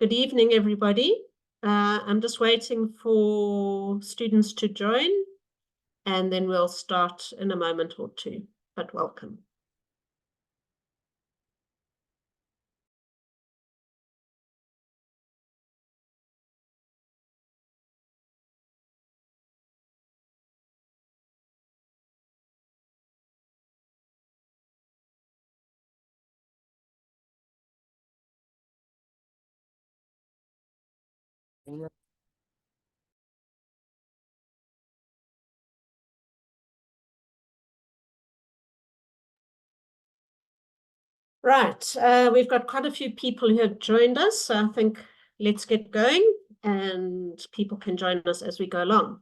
Good evening, everybody. I'm just waiting for students to join, and then we'll start in a moment or two, but welcome. Right, we've got quite a few people who have joined us, so I think let's get going and people can join us as we go along.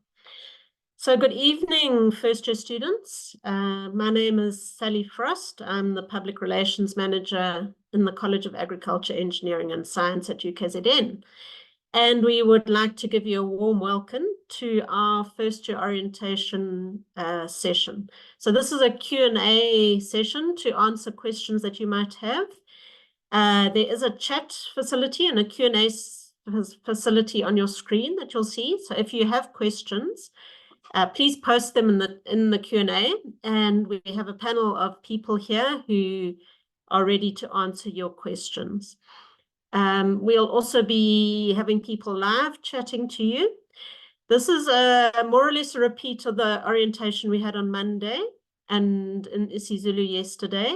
So good evening, first year students. My name is Sally Frost. I'm the Public Relations Manager in the College of Agriculture, Engineering and Science at UKZN. And we would like to give you a warm welcome to our first year orientation session. So this is a Q&A session to answer questions that you might have. There is a chat facility and a Q&A facility on your screen that you'll see. So if you have questions, please post them in the Q&A, and we have a panel of people here who are ready to answer your questions. We'll also be having people live chatting to you. This is more or less a repeat of the orientation we had on Monday and in isiZulu yesterday.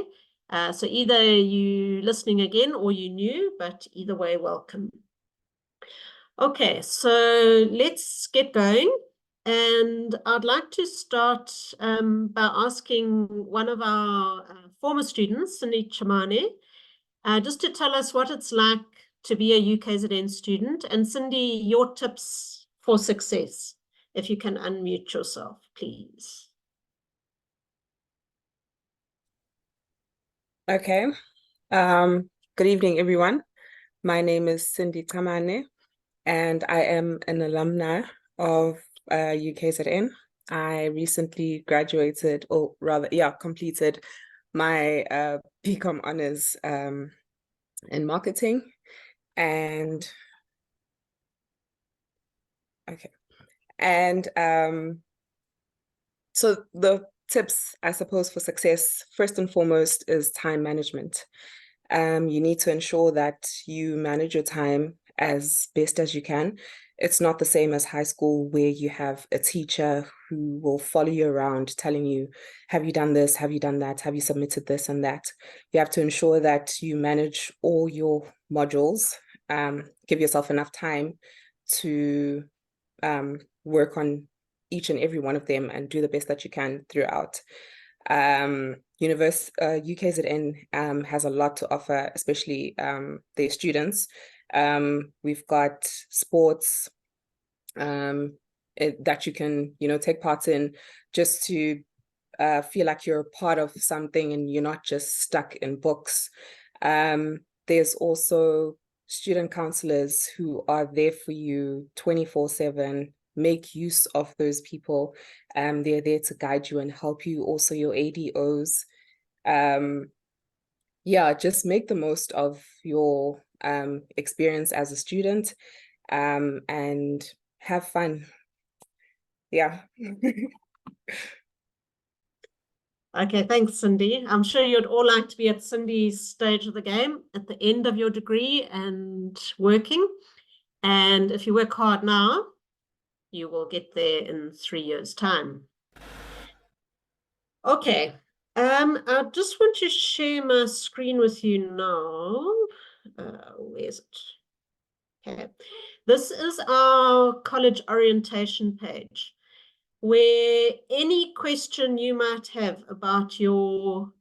So either you listening again or you new, but either way, welcome. Okay, so let's get going. And I'd like to start by asking one of our former students, Cindy Chamane, just to tell us what it's like to be a UKZN student. And Cindy, your tips for success, if you can unmute yourself, please. Okay. Good evening, everyone. My name is Cindy Chamane, and I am an alumni of UKZN. I recently graduated, or rather, completed my BCom honors in marketing. And okay. And so the tips, I suppose, for success, first and foremost, is time management. You need to ensure that you manage your time as best as you can. It's not the same as high school where you have a teacher who will follow you around telling you, have you done this? Have you done that? Have you submitted this and that? You have to ensure that you manage all your modules, give yourself enough time to work on each and every one of them and do the best that you can throughout. UKZN has a lot to offer, especially their students. We've got sports that you can, take part in, just to feel like you're a part of something and you're not just stuck in books. There's also student counselors who are there for you 24/7. Make use of those people. They're there to guide you and help you. Also your ADOs. Just make the most of your experience as a student and have fun. Yeah. Okay, thanks, Cindy. I'm sure you'd all like to be at Cindy's stage of the game at the end of your degree and working. And if you work hard now, you will get there in 3 years' time. Okay, I just want to share my screen with you now. Where's it? Okay, this is our college orientation page, where any question you might have about your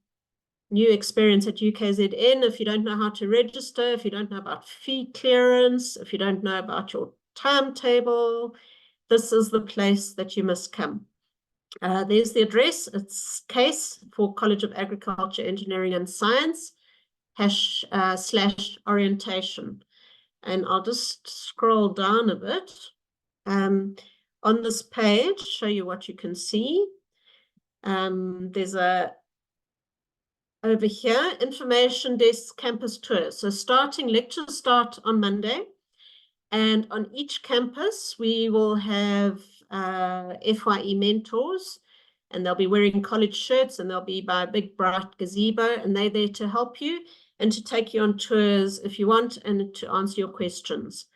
new experience at UKZN, if you don't know how to register, if you don't know about fee clearance, if you don't know about your timetable, this is the place that you must come. There's the address. It's CAES for College of Agriculture, Engineering and Science, / orientation. And I'll just scroll down a bit. On this page, show you what you can see. There's a over here, information desk campus tours. So lectures start on Monday. And on each campus, we will have FYE mentors, and they'll be wearing college shirts, and they'll be by a big bright gazebo, and they're there to help you and to take you on tours if you want and to answer your questions.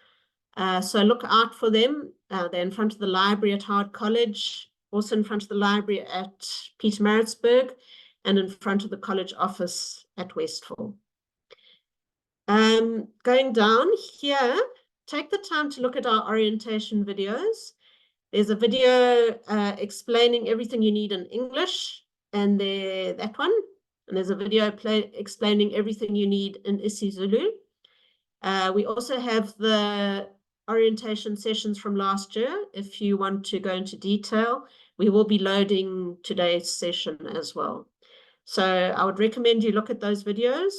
So look out for them. They're in front of the library at Howard College, also in front of the library at Pietermaritzburg, and in front of the college office at Westfall. Going down here, take the time to look at our orientation videos. There's a video explaining everything you need in English, and that one. And there's a video explaining everything you need in isiZulu. We also have the orientation sessions from last year. If you want to go into detail, we will be loading today's session as well. So I would recommend you look at those videos.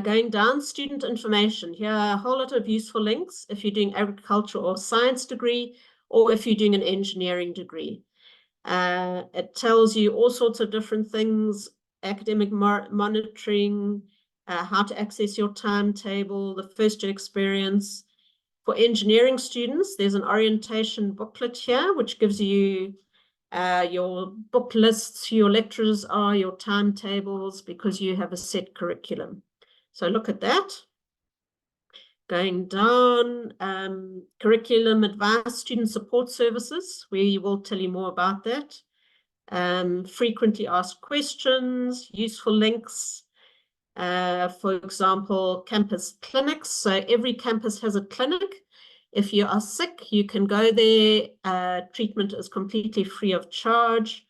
Going down, student information. Here are a whole lot of useful links if you're doing agriculture or science degree, or if you're doing an engineering degree. It tells you all sorts of different things, academic monitoring, how to access your timetable, the first year experience. For engineering students, there's an orientation booklet here, which gives you your book lists, who your lecturers are, your timetables, because you have a set curriculum. So look at that. Going down, curriculum advice, student support services, we will tell you more about that. Frequently asked questions, useful links. For example, campus clinics. So every campus has a clinic. If you are sick, you can go there. Treatment is completely free of charge.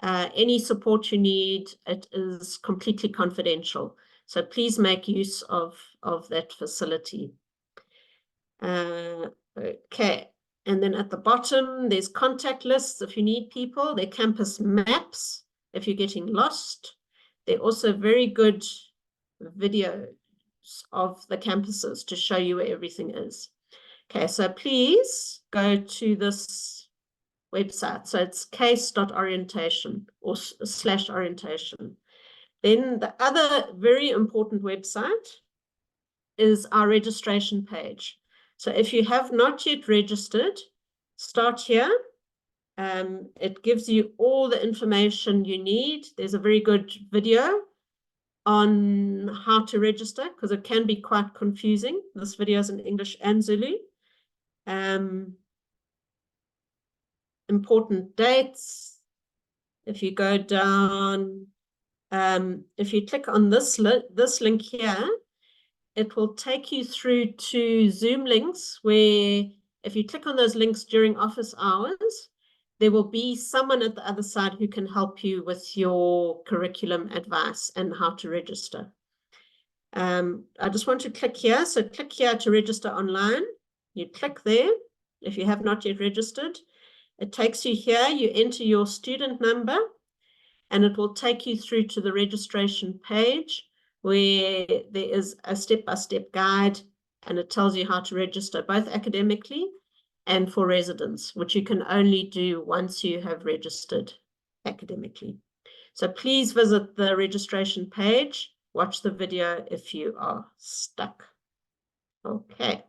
Any support you need, it is completely confidential. So please make use of that facility. Okay, and then at the bottom, there's contact lists if you need people. They're campus maps if you're getting lost. They're also very good videos of the campuses to show you where everything is. Okay, so please go to this website. So it's CAES.orientation or /orientation. Then the other very important website is our registration page. So if you have not yet registered, start here. It gives you all the information you need. There's a very good video on how to register, because it can be quite confusing. This video is in English and Zulu. Important dates. If you go down, if you click on this link here, it will take you through to Zoom links, where if you click on those links during office hours, there will be someone at the other side who can help you with your curriculum advice and how to register. I just want to click here. So click here to register online. You click there if you have not yet registered. It takes you here. You enter your student number, and it will take you through to the registration page, where there is a step-by-step guide, and it tells you how to register both academically and for residents, which you can only do once you have registered academically. So please visit the registration page, watch the video if you are stuck. Okay.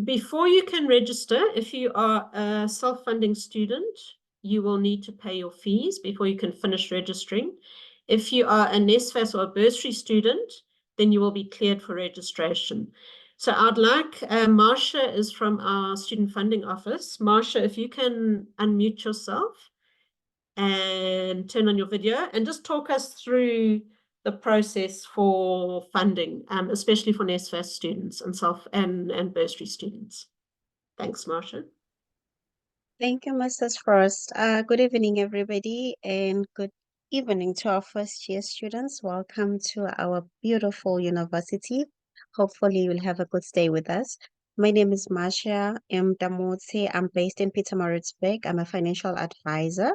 Before you can register, if you are a self-funding student, you will need to pay your fees before you can finish registering. If you are a NSFAS or a bursary student, then you will be cleared for registration. So I'd like, Marsha is from our student funding office. Marsha, if you can unmute yourself and turn on your video and just talk us through the process for funding, especially for NSFAS students and bursary students. Thanks, Marsha. Thank you, Mrs. Frost. Good evening, everybody, and good evening to our first year students. Welcome to our beautiful university. Hopefully, you'll have a good stay with us. My name is Marcia M. Damotse. I'm based in Pietermaritzburg. I'm a financial advisor.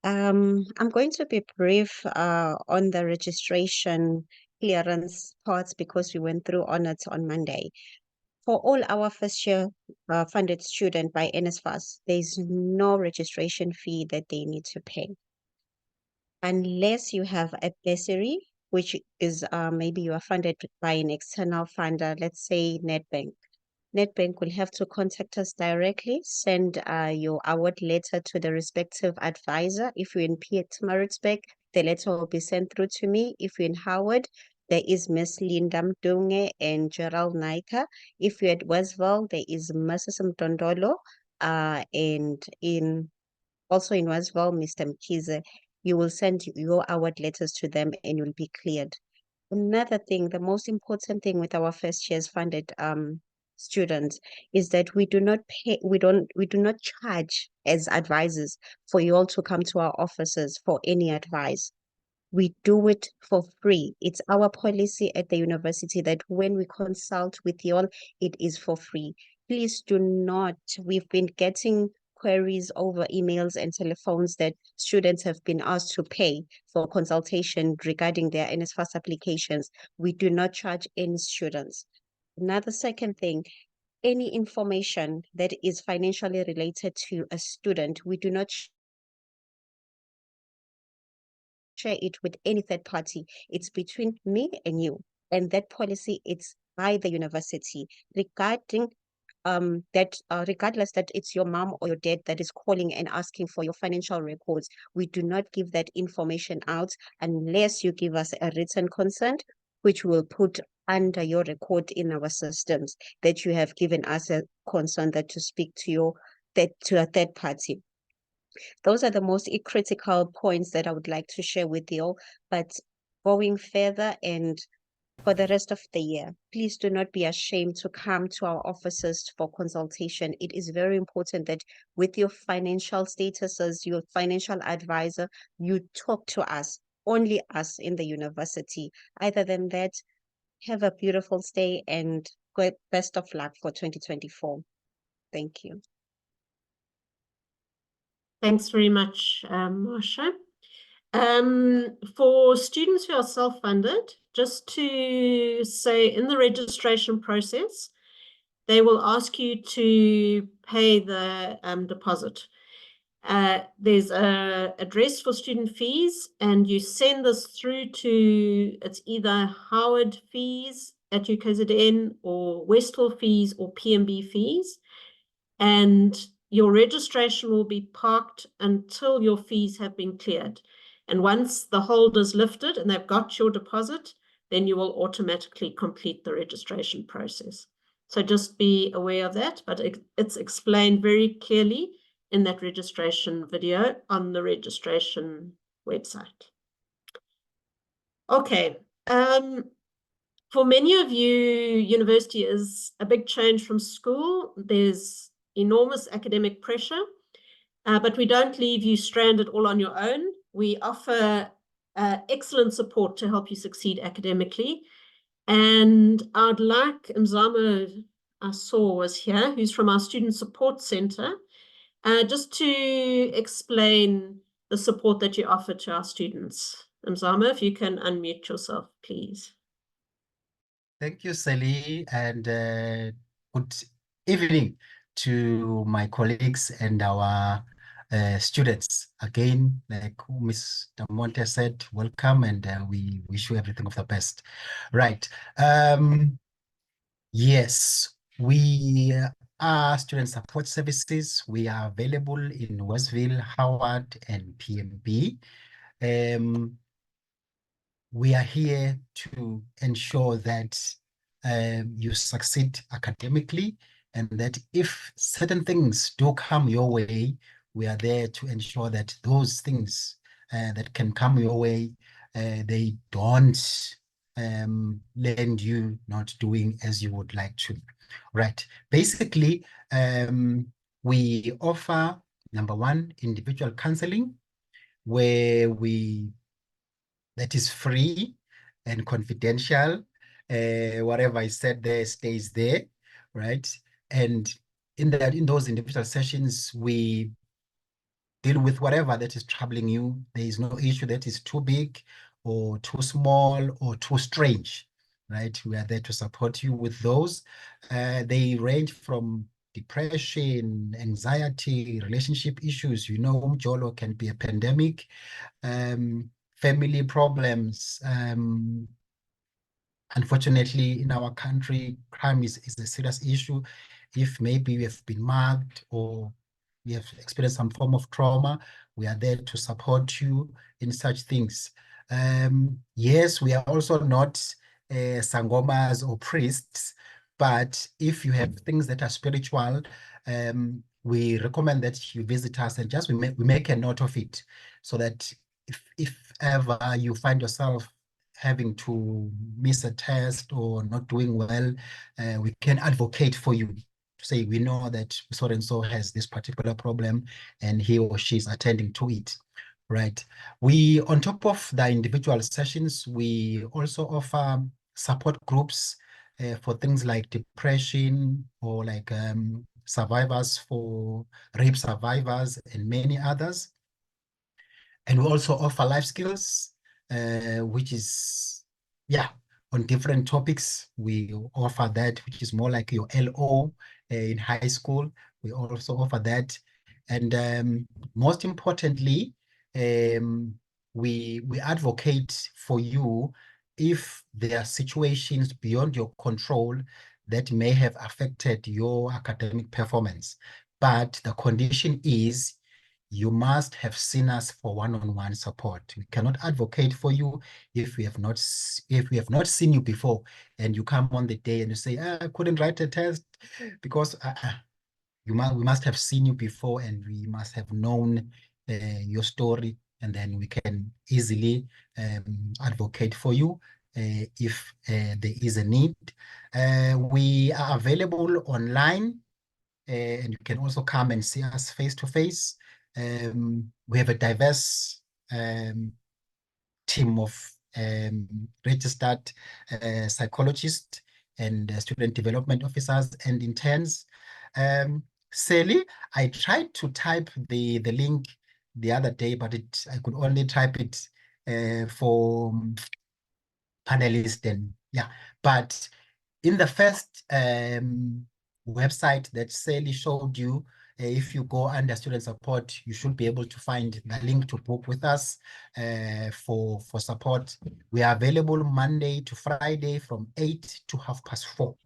I'm going to be brief on the registration clearance parts because we went through on it on Monday. For all our first year funded student by NSFAS, there is no registration fee that they need to pay. Unless you have a bursary, which is maybe you are funded by an external funder, let's say Nedbank. Nedbank will have to contact us directly, send your award letter to the respective advisor. If you're in Pietermaritzburg, the letter will be sent through to me. If you're in Howard, there is Miss Linda Mdunge and Gerald Naika. If you're at Westville, there is Mrs. Mtondolo, and also in Westville, Mr. Mkize. You will send your award letters to them and you'll be cleared. Another thing, the most important thing with our first year's funded students is that we do not charge as advisors for you all to come to our offices for any advice. We do it for free. It's our policy at the university that when we consult with you all, it is for free. Please do not. We've been getting queries over emails and telephones that students have been asked to pay for consultation regarding their NSFAS applications. We do not charge any students. Another second thing, any information that is financially related to a student, we do not share it with any third party. It's between me and you. And that policy, it's by the university regarding regardless that it's your mom or your dad that is calling and asking for your financial records, we do not give that information out unless you give us a written consent, which we'll put under your record in our systems that you have given us a consent that to speak to a third party. Those are the most critical points that I would like to share with you. But going further and for the rest of the year, please do not be ashamed to come to our offices for consultation. It is very important that with your financial statuses, your financial advisor, you talk to us, only us in the university. Other than that, have a beautiful stay and best of luck for 2024. Thank you. Thanks very much, Marsha. For students who are self-funded, just to say in the registration process, they will ask you to pay the deposit. There's an address for student fees, and you send this through to, it's either Howard fees at UKZN or Westville fees or PMB fees. And your registration will be parked until your fees have been cleared. And once the hold is lifted and they've got your deposit, then you will automatically complete the registration process. So just be aware of that, but it's explained very clearly in that registration video on the registration website. Okay. For many of you, university is a big change from school. There's enormous academic pressure, but we don't leave you stranded all on your own. We offer excellent support to help you succeed academically. And I'd like Mzamo, I saw was here, who's from our Student Support Center, just to explain the support that you offer to our students. Mzamo, if you can unmute yourself, please. Thank you, Sally, and good evening to my colleagues and our students. Again, like Mr. Monte said, welcome, and we wish you everything of the best. Right. Yes, we are Student Support Services. We are available in Westville, Howard, and PMB. We are here to ensure that you succeed academically, and that if certain things do come your way, we are there to ensure that those things that can come your way, they don't land you not doing as you would like to. Right. Basically, we offer, number one, individual counseling, where that is free and confidential. Whatever I said there stays there, right? And in those individual sessions, we deal with whatever that is troubling you. There is no issue that is too big or too small or too strange. right? We are there to support you with those. They range from depression, anxiety, relationship issues. You know, Umjolo can be a pandemic, family problems. Unfortunately, in our country, crime is a serious issue. If maybe we have been mugged or we have experienced some form of trauma, we are there to support you in such things. Yes, we are also not sangomas or priests, but if you have things that are spiritual, we recommend that you visit us and just we make a note of it, so that if ever you find yourself having to miss a test or not doing well, we can advocate for you to say, we know that so-and-so has this particular problem and he or she is attending to it, right? We, on top of the individual sessions, we also offer support groups for things like depression or like survivors, for rape survivors and many others. And we also offer life skills, which is, yeah, on different topics. We offer that, which is more like your LO in high school. We also offer that. And most importantly, we advocate for you if there are situations beyond your control that may have affected your academic performance. But the condition is you must have seen us for one-on-one support. We cannot advocate for you if we have not seen you before, and you come on the day and you say, I couldn't write a test because we must have seen you before, and we must have known your story, and then we can easily advocate for you if there is a need. We are available online, and you can also come and see us face to face. We have a diverse team of registered psychologists and student development officers and interns. Sally, I tried to type the link the other day, but I could only type it for panelists, and yeah. But in the first website that Sally showed you, if you go under student support, you should be able to find the link to book with us for support. We are available Monday to Friday from 8 to 4:30.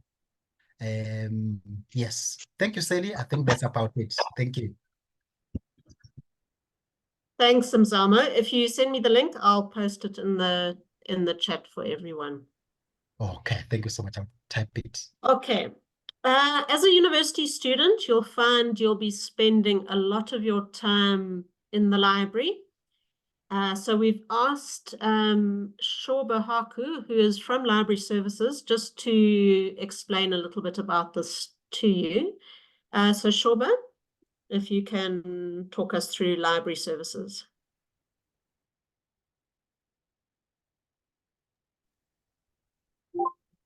Yes, thank you, Sally. I think that's about it. Thank you. Thanks, Mzamo. If you send me the link, I'll post it in the chat for everyone. Okay, thank you so much. I'll type it. Okay. As a university student, you'll find you'll be spending a lot of your time in the library. So we've asked Shoba Haku, who is from Library Services, just to explain a little bit about this to you. So Shoba, if you can talk us through Library Services.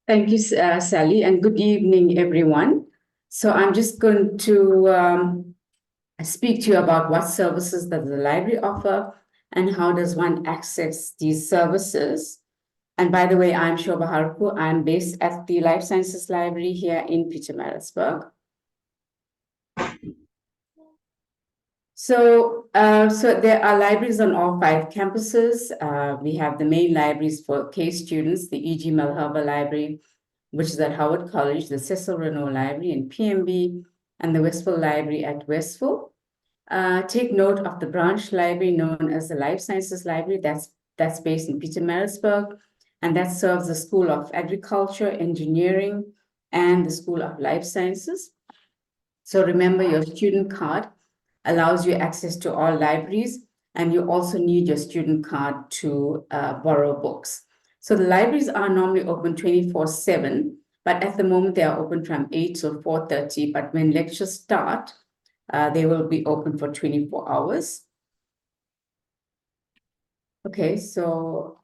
Thank you, Sally, and good evening, everyone. So I'm just going to speak to you about what services does the library offer and how does one access these services. And by the way, I'm Shoba Harku. I'm based at the Life Sciences Library here in Pietermaritzburg. So there are libraries on all 5 campuses. We have the main libraries for CAES students, the E.G. Malherbe Library, which is at Howard College, the Cecil Renault Library in PMB, and the Westville Library at Westville. Take note of the branch library known as the Life Sciences Library. That's based in Pietermaritzburg, and that serves the School of Agriculture, Engineering, and the School of Life Sciences. So remember, your student card allows you access to all libraries, and you also need your student card to borrow books. So the libraries are normally open 24/7, but at the moment they are open from 8 till 4:30, but when lectures start, they will be open for 24 hours. Okay, so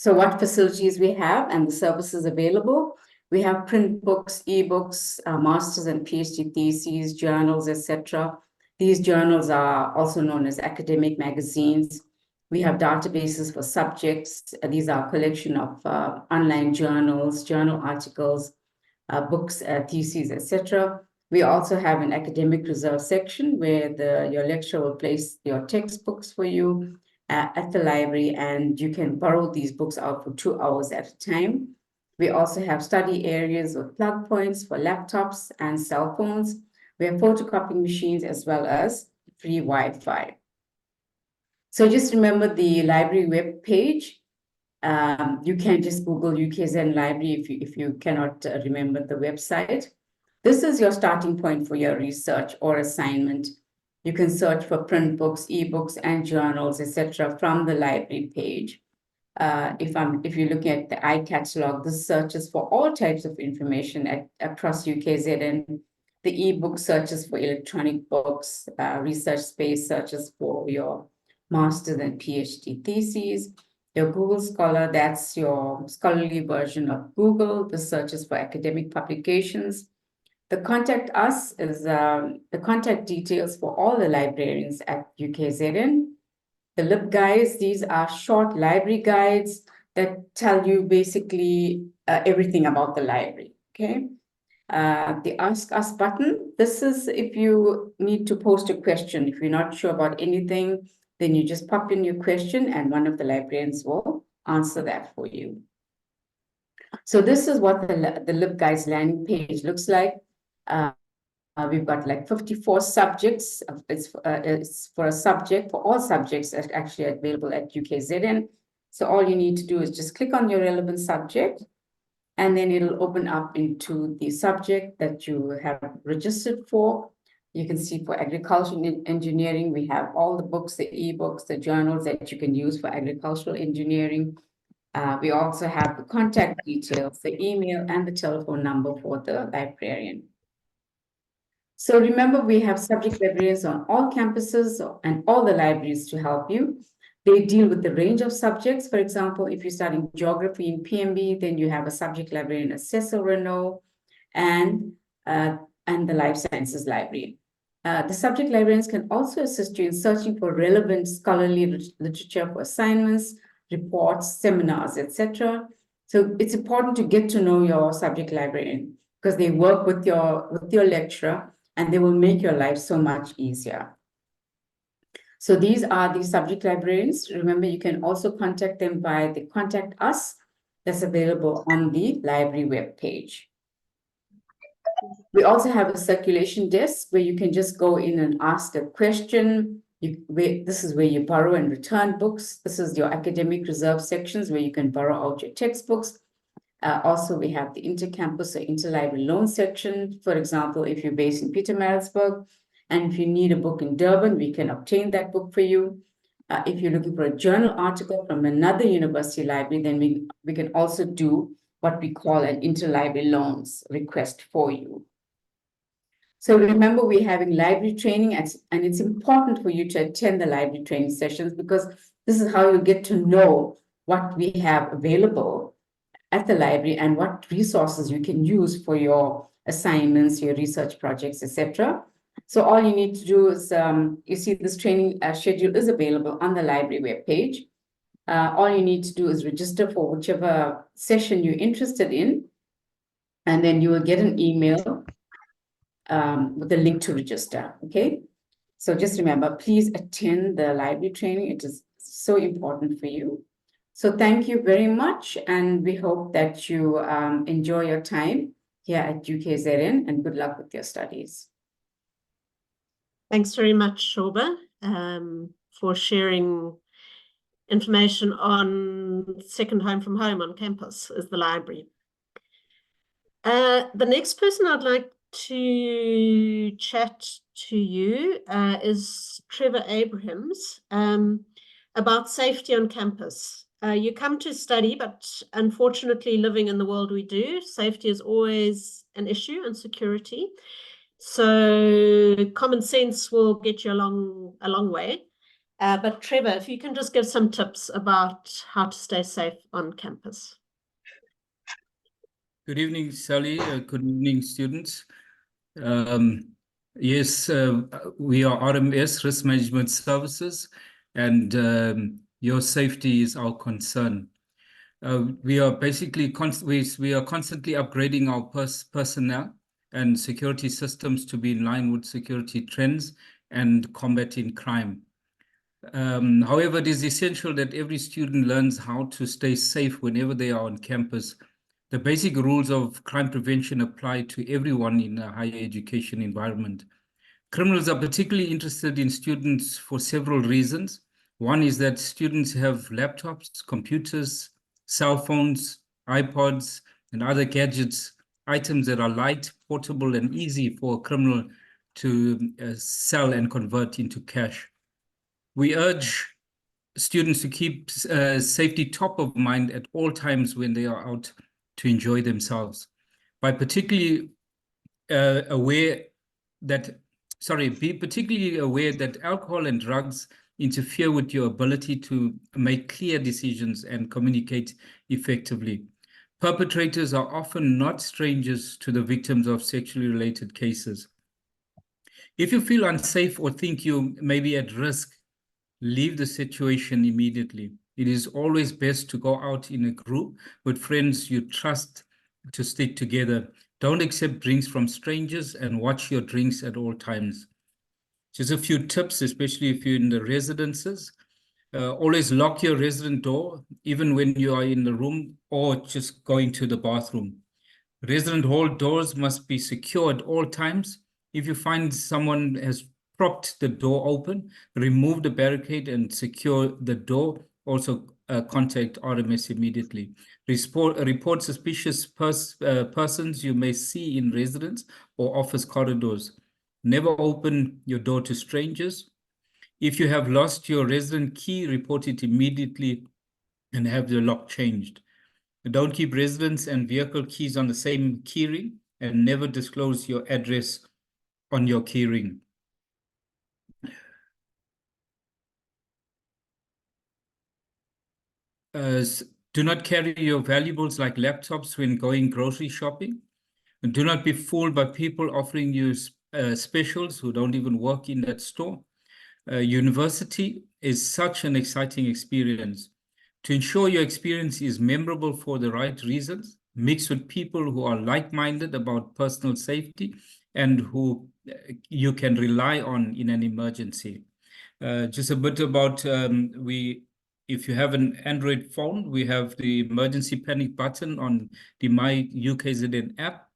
what facilities we have and the services available? We have print books, ebooks, master's and PhD theses, journals, etc. These journals are also known as academic magazines. We have databases for subjects. These are a collection of online journals, journal articles, books, theses, etc. We also have an academic reserve section where your lecturer will place your textbooks for you at the library, and you can borrow these books out for 2 hours at a time. We also have study areas with plug points for laptops and cell phones. We have photocopying machines as well as free Wi-Fi. So just remember the library web page. You can just Google UKZN Library if you cannot remember the website. This is your starting point for your research or assignment. You can search for print books, ebooks, and journals, etc. from the library page. If you look at the iCatalog, this searches for all types of information across UKZN. The ebook searches for electronic books, research space searches for your master's and PhD theses. Your Google Scholar, that's your scholarly version of Google. The searches for academic publications. The Contact Us is the contact details for all the librarians at UKZN. The LibGuides, these are short library guides that tell you basically everything about the library, okay? The Ask Us button, this is if you need to post a question. If you're not sure about anything, then you just pop in your question and one of the librarians will answer that for you. So this is what the LibGuides landing page looks like. We've got like 54 subjects. It's for a subject, for all subjects that actually are available at UKZN. So all you need to do is just click on your relevant subject, and then it'll open up into the subject that you have registered for. You can see for agricultural engineering, we have all the books, the ebooks, the journals that you can use for agricultural engineering. We also have the contact details, the email, and the telephone number for the librarian. So remember, we have subject librarians on all campuses and all the libraries to help you. They deal with the range of subjects. For example, if you're studying geography in PMB, then you have a subject librarian at Cecil Renault and the Life Sciences Library. The subject librarians can also assist you in searching for relevant scholarly literature for assignments, reports, seminars, etc. So it's important to get to know your subject librarian because they work with your lecturer, and they will make your life so much easier. So these are the subject librarians. Remember, you can also contact them by the Contact Us that's available on the library webpage. We also have a circulation desk where you can just go in and ask a question. This is where you borrow and return books. This is your academic reserve sections where you can borrow out your textbooks. Also, we have the intercampus or interlibrary loan section. For example, if you're based in Pietermaritzburg, and if you need a book in Durban, we can obtain that book for you. If you're looking for a journal article from another university library, then we can also do what we call an interlibrary loans request for you. So remember, we're having library training, and it's important for you to attend the library training sessions because this is how you get to know what we have available at the library and what resources you can use for your assignments, your research projects, etc. So all you need to do is, you see this training schedule is available on the library webpage. All you need to do is register for whichever session you're interested in, and then you will get an email with a link to register, okay? So just remember, please attend the library training. It is so important for you. So thank you very much, and we hope that you enjoy your time here at UKZN, and good luck with your studies. Thanks very much, Shoba, for sharing information on second home from home on campus is the library. The next person I'd like to chat to you is Trevor Abrahams about safety on campus. You come to study, but unfortunately, living in the world we do, safety is always an issue, and security. So common sense will get you a long way. But Trevor, if you can just give some tips about how to stay safe on campus. Good evening, Sally. Good evening, students. Yes, we are RMS, Risk Management Services, and Your safety is our concern. We are basically we are constantly upgrading our personnel and security systems to be in line with security trends and combating crime. However, it is essential that every student learns how to stay safe whenever they are on campus. The basic rules of crime prevention apply to everyone in a higher education environment. Criminals are particularly interested in students for several reasons. One is that students have laptops, computers, cell phones, iPods, and other gadgets, items that are light, portable, and easy for a criminal to sell and convert into cash. We urge students to keep safety top of mind at all times when they are out to enjoy themselves. Be particularly aware that alcohol and drugs interfere with your ability to make clear decisions and communicate effectively. Perpetrators are often not strangers to the victims of sexually related cases. If you feel unsafe or think you may be at risk, leave the situation immediately. It is always best to go out in a group with friends you trust to stick together. Don't accept drinks from strangers and watch your drinks at all times. Just a few tips, especially if you're in the residences. Always lock your resident door, even when you are in the room or just going to the bathroom. Resident hall doors must be secure at all times. If you find someone has propped the door open, remove the barricade and secure the door. Also contact RMS immediately. Report suspicious persons you may see in residence or office corridors. Never open your door to strangers. If you have lost your resident key, report it immediately and have the lock changed. Don't keep residence and vehicle keys on the same keyring, and never disclose your address on your keyring. Do not carry your valuables like laptops when going grocery shopping. And do not be fooled by people offering you specials who don't even work in that store. University is such an exciting experience. To ensure your experience is memorable for the right reasons, mix with people who are like-minded about personal safety and who you can rely on in an emergency. Just a bit about if you have an Android phone, we have the emergency panic button on the My UKZN app.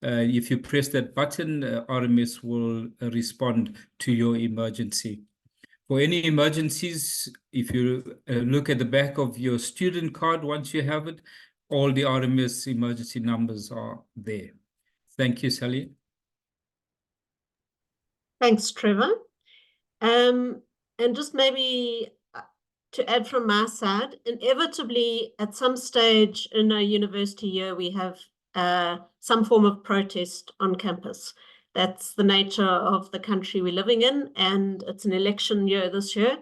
If you press that button, RMS will respond to your emergency. For any emergencies, if you look at the back of your student card, once you have it, all the RMS emergency numbers are there. Thank you, Sally. Thanks, Trevor. And just maybe to add from my side, inevitably at some stage in a university year, we have some form of protest on campus. That's the nature of the country we're living in, and it's an election year this year.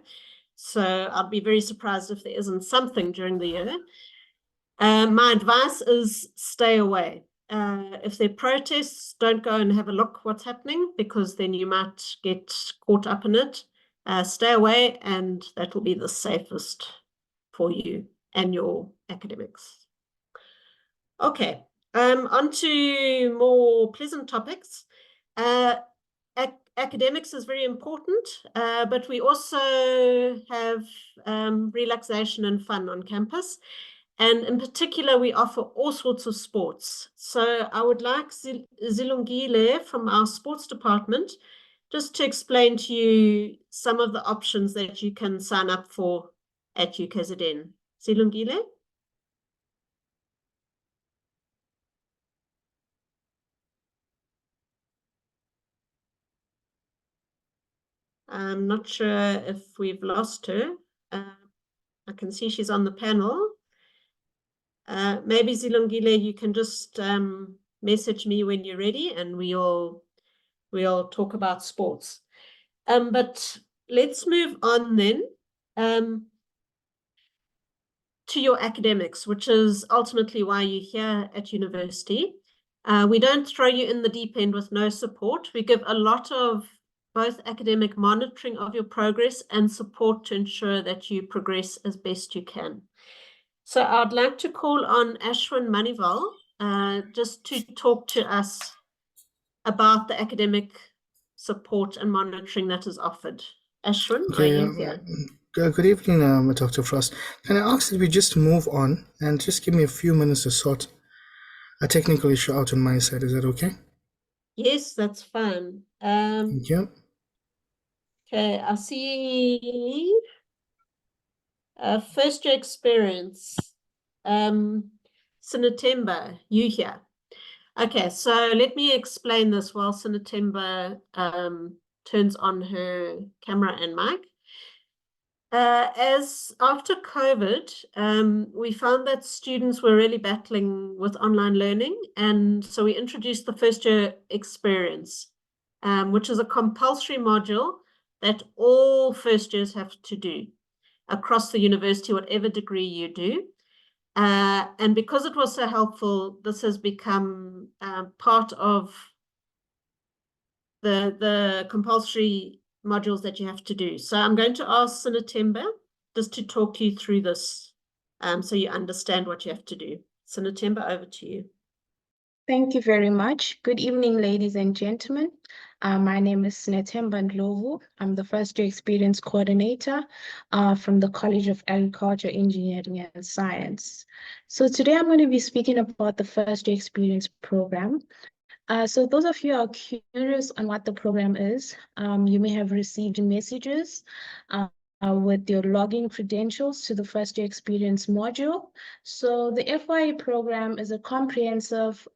So I'd be very surprised if there isn't something during the year. My advice is stay away. If there are protests, don't go and have a look what's happening, because then you might get caught up in it. Stay away, and that will be the safest for you and your academics. Okay, on to more pleasant topics. Academics is very important, but we also have relaxation and fun on campus. And in particular, we offer all sorts of sports. So I would like Zilungile from our sports department just to explain to you some of the options that you can sign up for at UKZN. Zilungile? I'm not sure if we've lost her. I can see she's on the panel. Maybe Zilungile, you can just message me when you're ready, and we'll talk about sports. But let's move on then to your academics, which is ultimately why you're here at university. We don't throw you in the deep end with no support. We give a lot of both academic monitoring of your progress and support to ensure that you progress as best you can. So I'd like to call on Ashwin Manival just to talk to us about the academic support and monitoring that is offered. Ashwin, are Okay, you here? good evening, Dr. Frost. Can I ask that we just move on and just give me a few minutes to sort a technical issue out on my side? Is that okay? Yes, that's fine. Thank you. Okay, I see first year experience. Sinatemba, you here? Okay, so let me explain this while Sinatemba turns on her camera and mic. As after COVID, we found that students were really battling with online learning, and so we introduced the first year experience, which is a compulsory module that all first years have to do across the university, whatever degree you do. And because it was so helpful, this has become part of the compulsory modules that you have to do. So I'm going to ask Sinatemba just to talk you through this so you understand what you have to do. Sinatemba, over to you. Thank you very much. Good evening, ladies and gentlemen. My name is Sinatemba Ndlovu. I'm the first year experience coordinator from the College of Agriculture, Engineering and Science. So today I'm going to be speaking about the first year experience program. So those of you who are curious on what the program is, you may have received messages with your login credentials to the first year experience module. So the FYE program is a comprehensive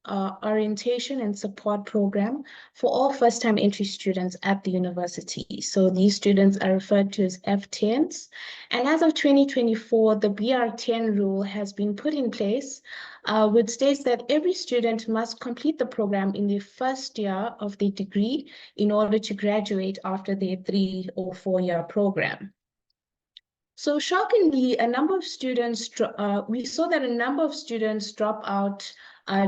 orientation and support program for all first-time entry students at the university. So these students are referred to as F10s. And as of 2024, the BR10 rule has been put in place, which states that every student must complete the program in the first year of their degree in order to graduate after their 3 or 4 year program. So shockingly, we saw that a number of students drop out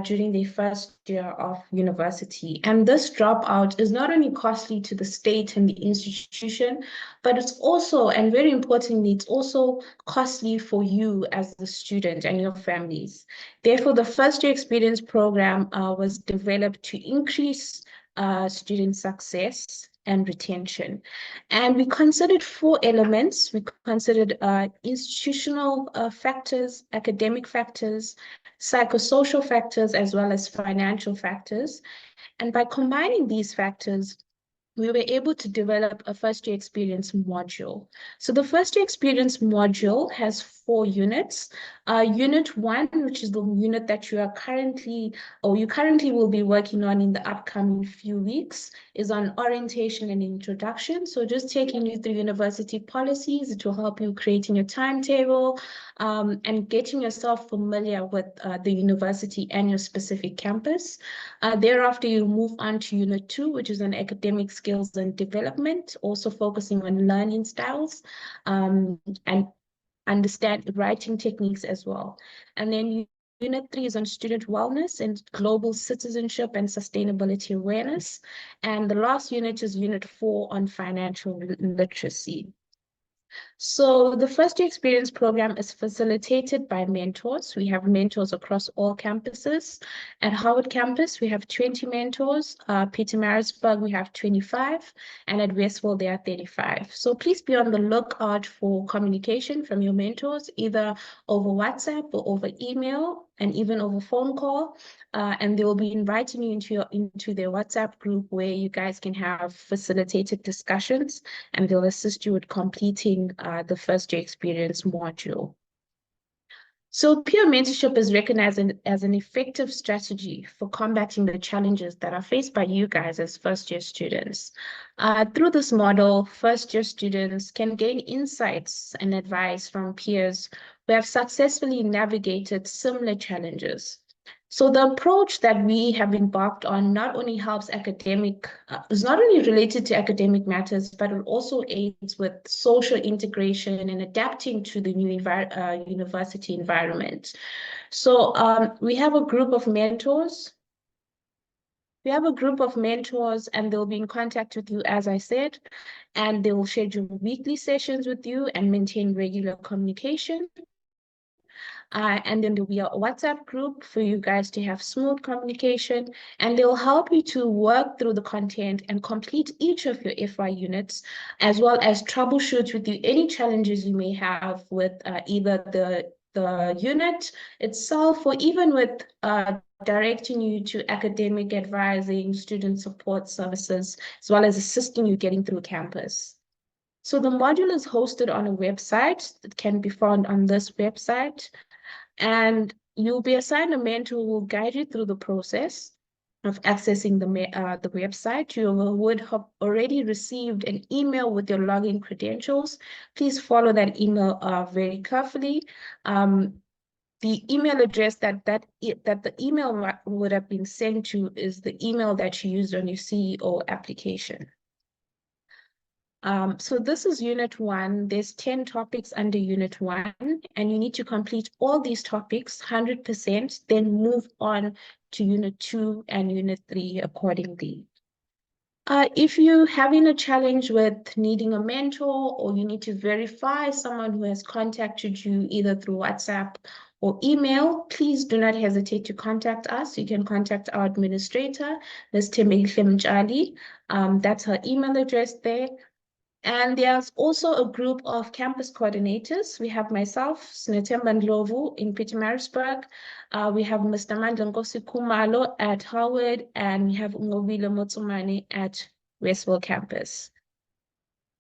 during their first year of university. And this dropout is not only costly to the state and the institution, but it's also, and very importantly, it's also costly for you as the student and your families. Therefore, the first year experience program was developed to increase student success and retention. And we considered 4 elements. We considered institutional factors, academic factors, psychosocial factors, as well as financial factors. And by combining these factors, we were able to develop a first year experience module. So the first year experience module has 4 units. Unit 1, which is the unit that you currently will be working on in the upcoming few weeks, is on orientation and introduction. So just taking you through university policies, it will help you creating your timetable and getting yourself familiar with the university and your specific campus. Thereafter, you move on to Unit 2, which is on academic skills and development, also focusing on learning styles and understand writing techniques as well. And then Unit 3 is on student wellness and global citizenship and sustainability awareness. And the last unit is Unit 4 on financial literacy. So the first year experience program is facilitated by mentors. We have mentors across all campuses. At Howard campus, we have 20 mentors. Pietermaritzburg, we have 25. And at Westville, there are 35. So please be on the lookout for communication from your mentors, either over WhatsApp or over email, and even over phone call. And they will be inviting you into their WhatsApp group where you guys can have facilitated discussions, and they'll assist you with completing the first year experience module. So peer mentorship is recognized as an effective strategy for combating the challenges that are faced by you guys as first year students. Through this model, first year students can gain insights and advice from peers who have successfully navigated similar challenges. So the approach that we have embarked on not only helps is not only related to academic matters, but it also aids with social integration and adapting to the new university environment. So we have a group of mentors We have a group of mentors and they'll be in contact with you, as I said, and they will schedule weekly sessions with you and maintain regular communication. And then there'll be a WhatsApp group for you guys to have smooth communication, and they'll help you to work through the content and complete each of your FY units, as well as troubleshoot with you any challenges you may have with either the unit itself, or even with directing you to academic advising, student support services, as well as assisting you getting through campus. So the module is hosted on a website that can be found on this website, and you'll be assigned a mentor who will guide you through the process of accessing the website. You would have already received an email with your login credentials. Please follow that email very carefully. The email address that the email would have been sent to is the email that you used on your CEO application. So this is Unit 1. There's 10 topics under Unit 1, and you need to complete all these topics 100%, then move on to Unit 2 and Unit 3 accordingly. If you're having a challenge with needing a mentor, or you need to verify someone who has contacted you either through WhatsApp or email, please do not hesitate to contact us. You can contact our administrator, Ms. Tembelihle Mtshali. That's her email address there. And there's also a group of campus coordinators. We have myself, Snetemba Ndlovu in Pietermaritzburg. We have Mr. Mandla Nkosi Kumalo at Howard, and we have Ngobile Motsumane at Westville campus.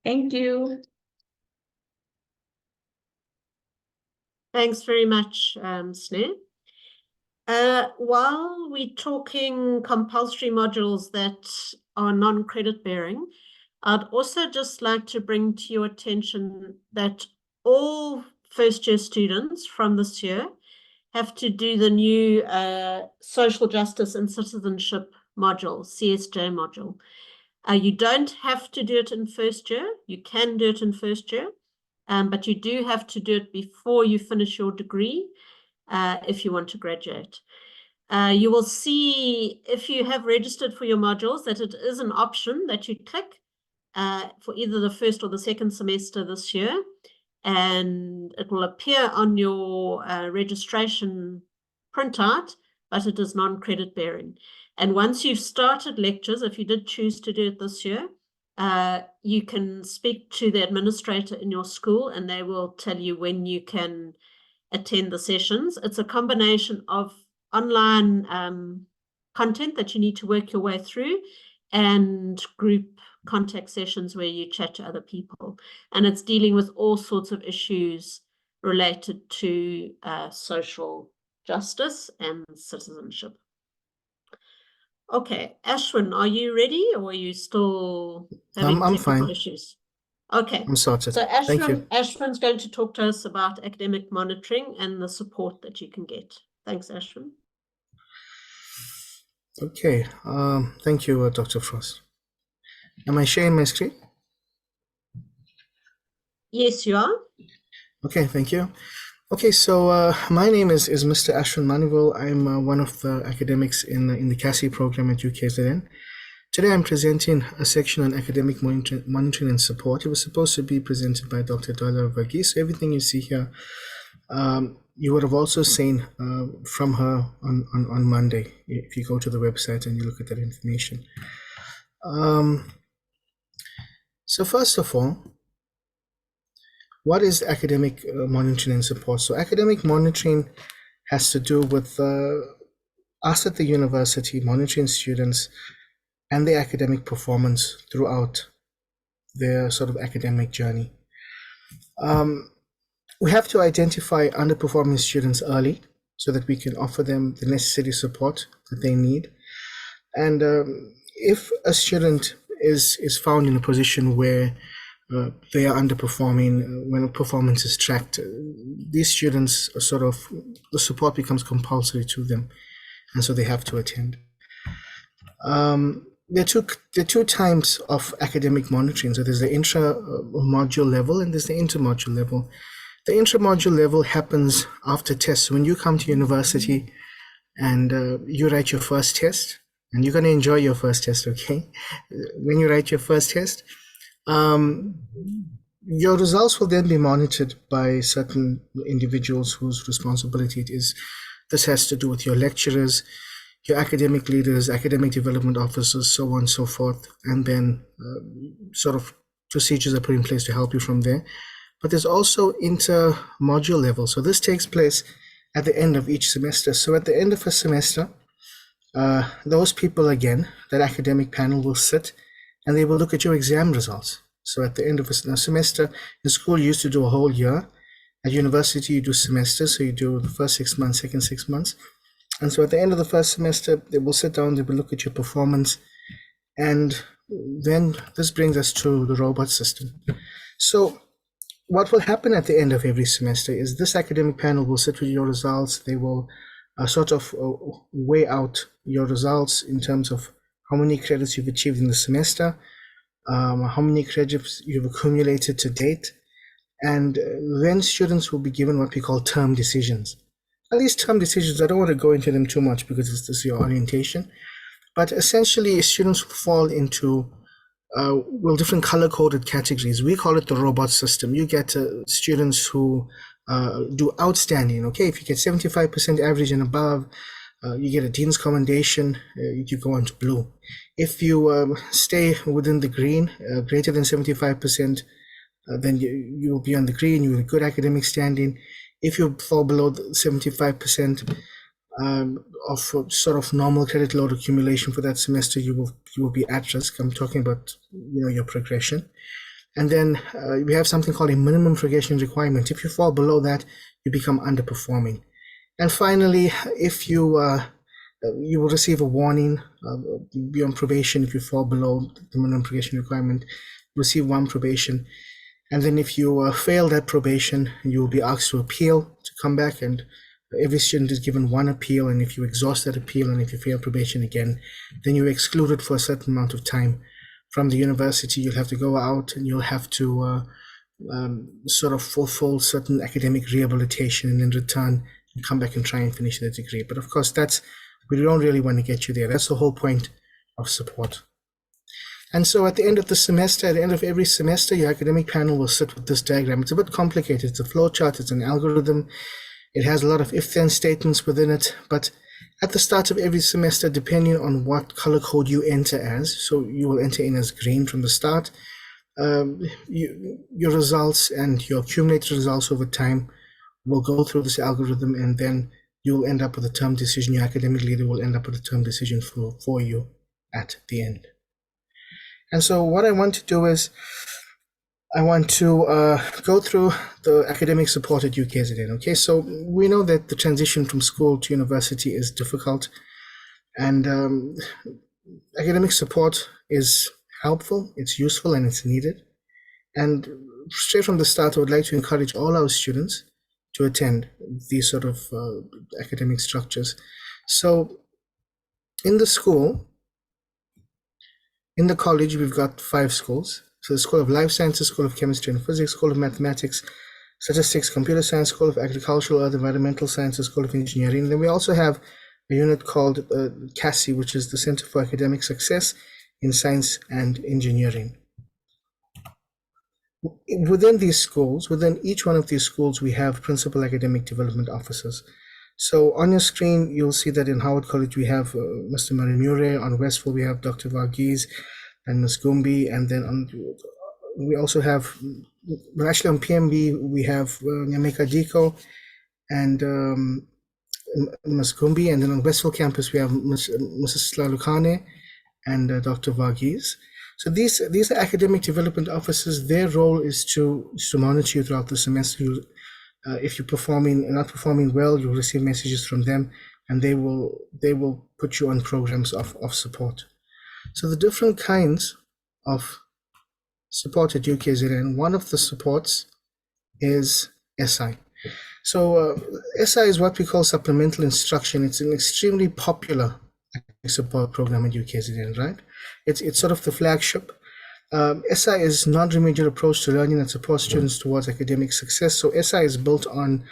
Thank you. Thanks very much, Sneh. While we're talking compulsory modules that are non-credit bearing, I'd also just like to bring to your attention that all first-year students from this year have to do the new Social Justice and Citizenship module, CSJ module. You don't have to do it in first year. You can do it in first year, but you do have to do it before you finish your degree if you want to graduate. You will see, if you have registered for your modules, that it is an option that you click for either the first or the second semester this year, and it will appear on your registration printout, but it is non-credit bearing. And once you've started lectures, if you did choose to do it this year, you can speak to the administrator in your school and they will tell you when you can attend the sessions. It's a combination of online content that you need to work your way through and group contact sessions where you chat to other people. And it's dealing with all sorts of issues related to social justice and citizenship. Okay, Ashwin, are you ready, or are you still having I'm technical fine. issues? Okay, I'm sorted. so Thank you. Ashwin's going to talk to us about academic monitoring and the support that you can get. Thanks, Ashwin. Okay, thank you, Dr. Frost. Am I sharing my screen? Yes, you are. Okay, thank you. Okay, so my name is Mr. Ashwin Manival. I'm one of the academics in the CAES program at UKZN. Today I'm presenting a section on academic monitoring and support. It was supposed to be presented by Dr. Dola Vagi, so everything you see here, you would have also seen from her on Monday, if you go to the website and you look at that information. So first of all, what is academic monitoring and support? So academic monitoring has to do with us at the university monitoring students and their academic performance throughout their sort of academic journey. We have to identify underperforming students early so that we can offer them the necessary support that they need. And if a student is found in a position where they are underperforming, when performance is tracked, these students are sort of, the support becomes compulsory to them, and so they have to attend. There are two types of academic monitoring. So there's the intra-module level and there's the inter-module level. The intra-module level happens after tests. When you come to university and you write your first test and you're going to enjoy your first test, okay? When you write your first test, your results will then be monitored by certain individuals whose responsibility it is. This has to do with your lecturers, your academic leaders, academic development officers, so on and so forth. And then sort of procedures are put in place to help you from there. But there's also inter-module level. So this takes place at the end of each semester. So at the end of a semester, those people again, that academic panel will sit and they will look at your exam results. So at the end of a semester, in school you used to do a whole year. At university you do semesters, so you do the first 6 months, second 6 months. And so at the end of the first semester, they will sit down, they will look at your performance. And then this brings us to the robot system. So what will happen at the end of every semester is this academic panel will sit with your results. They will sort of weigh out your results in terms of how many credits you've achieved in the semester, how many credits you've accumulated to date, and then students will be given what we call term decisions. At least term decisions, I don't want to go into them too much because this is your orientation, but essentially students will fall into different color-coded categories. We call it the robot system. You get students who do outstanding, okay? If you get 75% average and above, you get a dean's commendation, you go into blue. If you stay within the green, greater than 75%, then you will be on the green, you have good academic standing. If you fall below 75% of sort of normal credit load accumulation for that semester, you will be at risk. I'm talking about your progression. And then we have something called a minimum progression requirement. If you fall below that, you become underperforming. And finally, if you will receive a warning, be on probation if you fall below the minimum progression requirement, receive 1 probation. And then if you fail that probation, you will be asked to appeal, to come back, and every student is given 1 appeal. And if you exhaust that appeal and if you fail probation again, then you're excluded for a certain amount of time from the university. You'll have to go out and you'll have to sort of fulfill certain academic rehabilitation and then return and come back and try and finish the degree. But of course, we don't really want to get you there. That's the whole point of support. And so at the end of the semester, at the end of every semester, your academic panel will sit with this diagram. It's a bit complicated. It's a flowchart, it's an algorithm. It has a lot of if-then statements within it. But at the start of every semester, depending on what color code you enter as, so you will enter in as green from the start, your results and your accumulated results over time will go through this algorithm, and then you'll end up with a term decision. Your academic leader will end up with a term decision for you at the end. And so what I want to do is I want to go through the academic support at UKZN. Okay, so we know that the transition from school to university is difficult, and academic support is helpful, it's useful, and it's needed. And straight from the start, I would like to encourage all our students to attend these sort of academic structures. So in the school, in the college, we've got 5 schools. So the School of Life Sciences, School of Chemistry and Physics, School of Mathematics, Statistics, Computer Science, School of Agricultural, Earth, Environmental Sciences, School of Engineering. And then we also have a unit called CAES, which is the Center for Academic Success in Science and Engineering. Within these schools, within each one of these schools, we have principal academic development officers. So on your screen, you'll see that in Howard College, we have Mr. Marimure. On Westville, we have Dr. Varghese and Ms. Gumbi. And then we also have, well, actually on PMB, we have Nyameka Diko and Ms. Gumbi. And then on Westville campus, we have Mrs. Slalukane and Dr. Varghese. So these are academic development officers. Their role is to monitor you throughout the semester. If you're not performing well, you'll receive messages from them, and they will put you on programs of support. So the different kinds of support at UKZN, one of the supports is SI. So SI is what we call Supplemental Instruction. It's an extremely popular support program at UKZN, right? It's sort of the flagship. SI is non-remedial approach to learning that supports students towards academic success. So SI is built on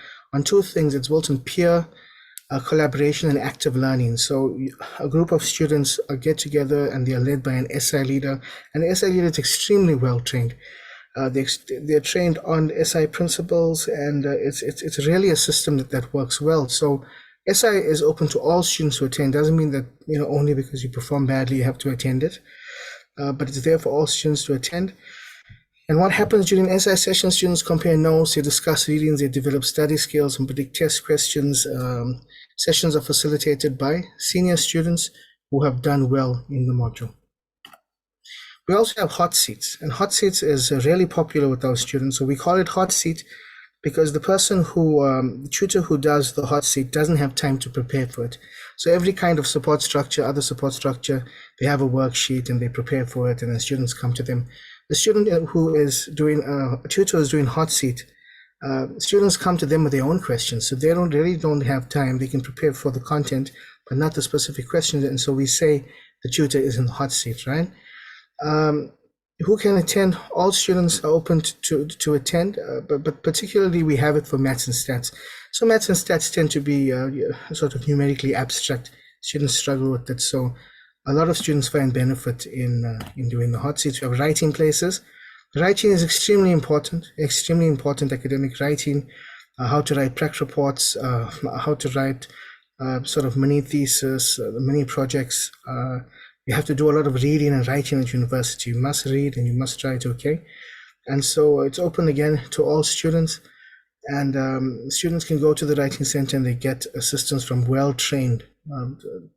2 things. It's built on peer collaboration and active learning. So a group of students get together and they are led by an SI leader, and the SI leader is extremely well trained. They're trained on SI principles, and it's really a system that works well. So SI is open to all students to attend. Doesn't mean that only because you perform badly you have to attend it, but it's there for all students to attend. And what happens during SI sessions? Students compare notes, they discuss readings, they develop study skills and predict test questions. Sessions are facilitated by senior students who have done well in the module. We also have hot seats, and hot seats is really popular with our students. So we call it hot seat because the person who, the tutor who does the hot seat doesn't have time to prepare for it. So every kind of support structure, other support structure, they have a worksheet and they prepare for it, and the students come to them. The student who is doing, a tutor is doing hot seat, students come to them with their own questions. So they really don't have time. They can prepare for the content, but not the specific questions. And so we say the tutor is in the hot seat, right? Who can attend? All students are open to attend, but particularly we have it for maths and stats. So maths and stats tend to be sort of numerically abstract. Students struggle with it. So a lot of students find benefit in doing the hot seats. We have writing places. Writing is extremely important academic writing, how to write prac reports, how to write sort of mini thesis, mini projects. You have to do a lot of reading and writing at university. You must read and you must write, okay? And so it's open again to all students, and students can go to the writing center and they get assistance from well-trained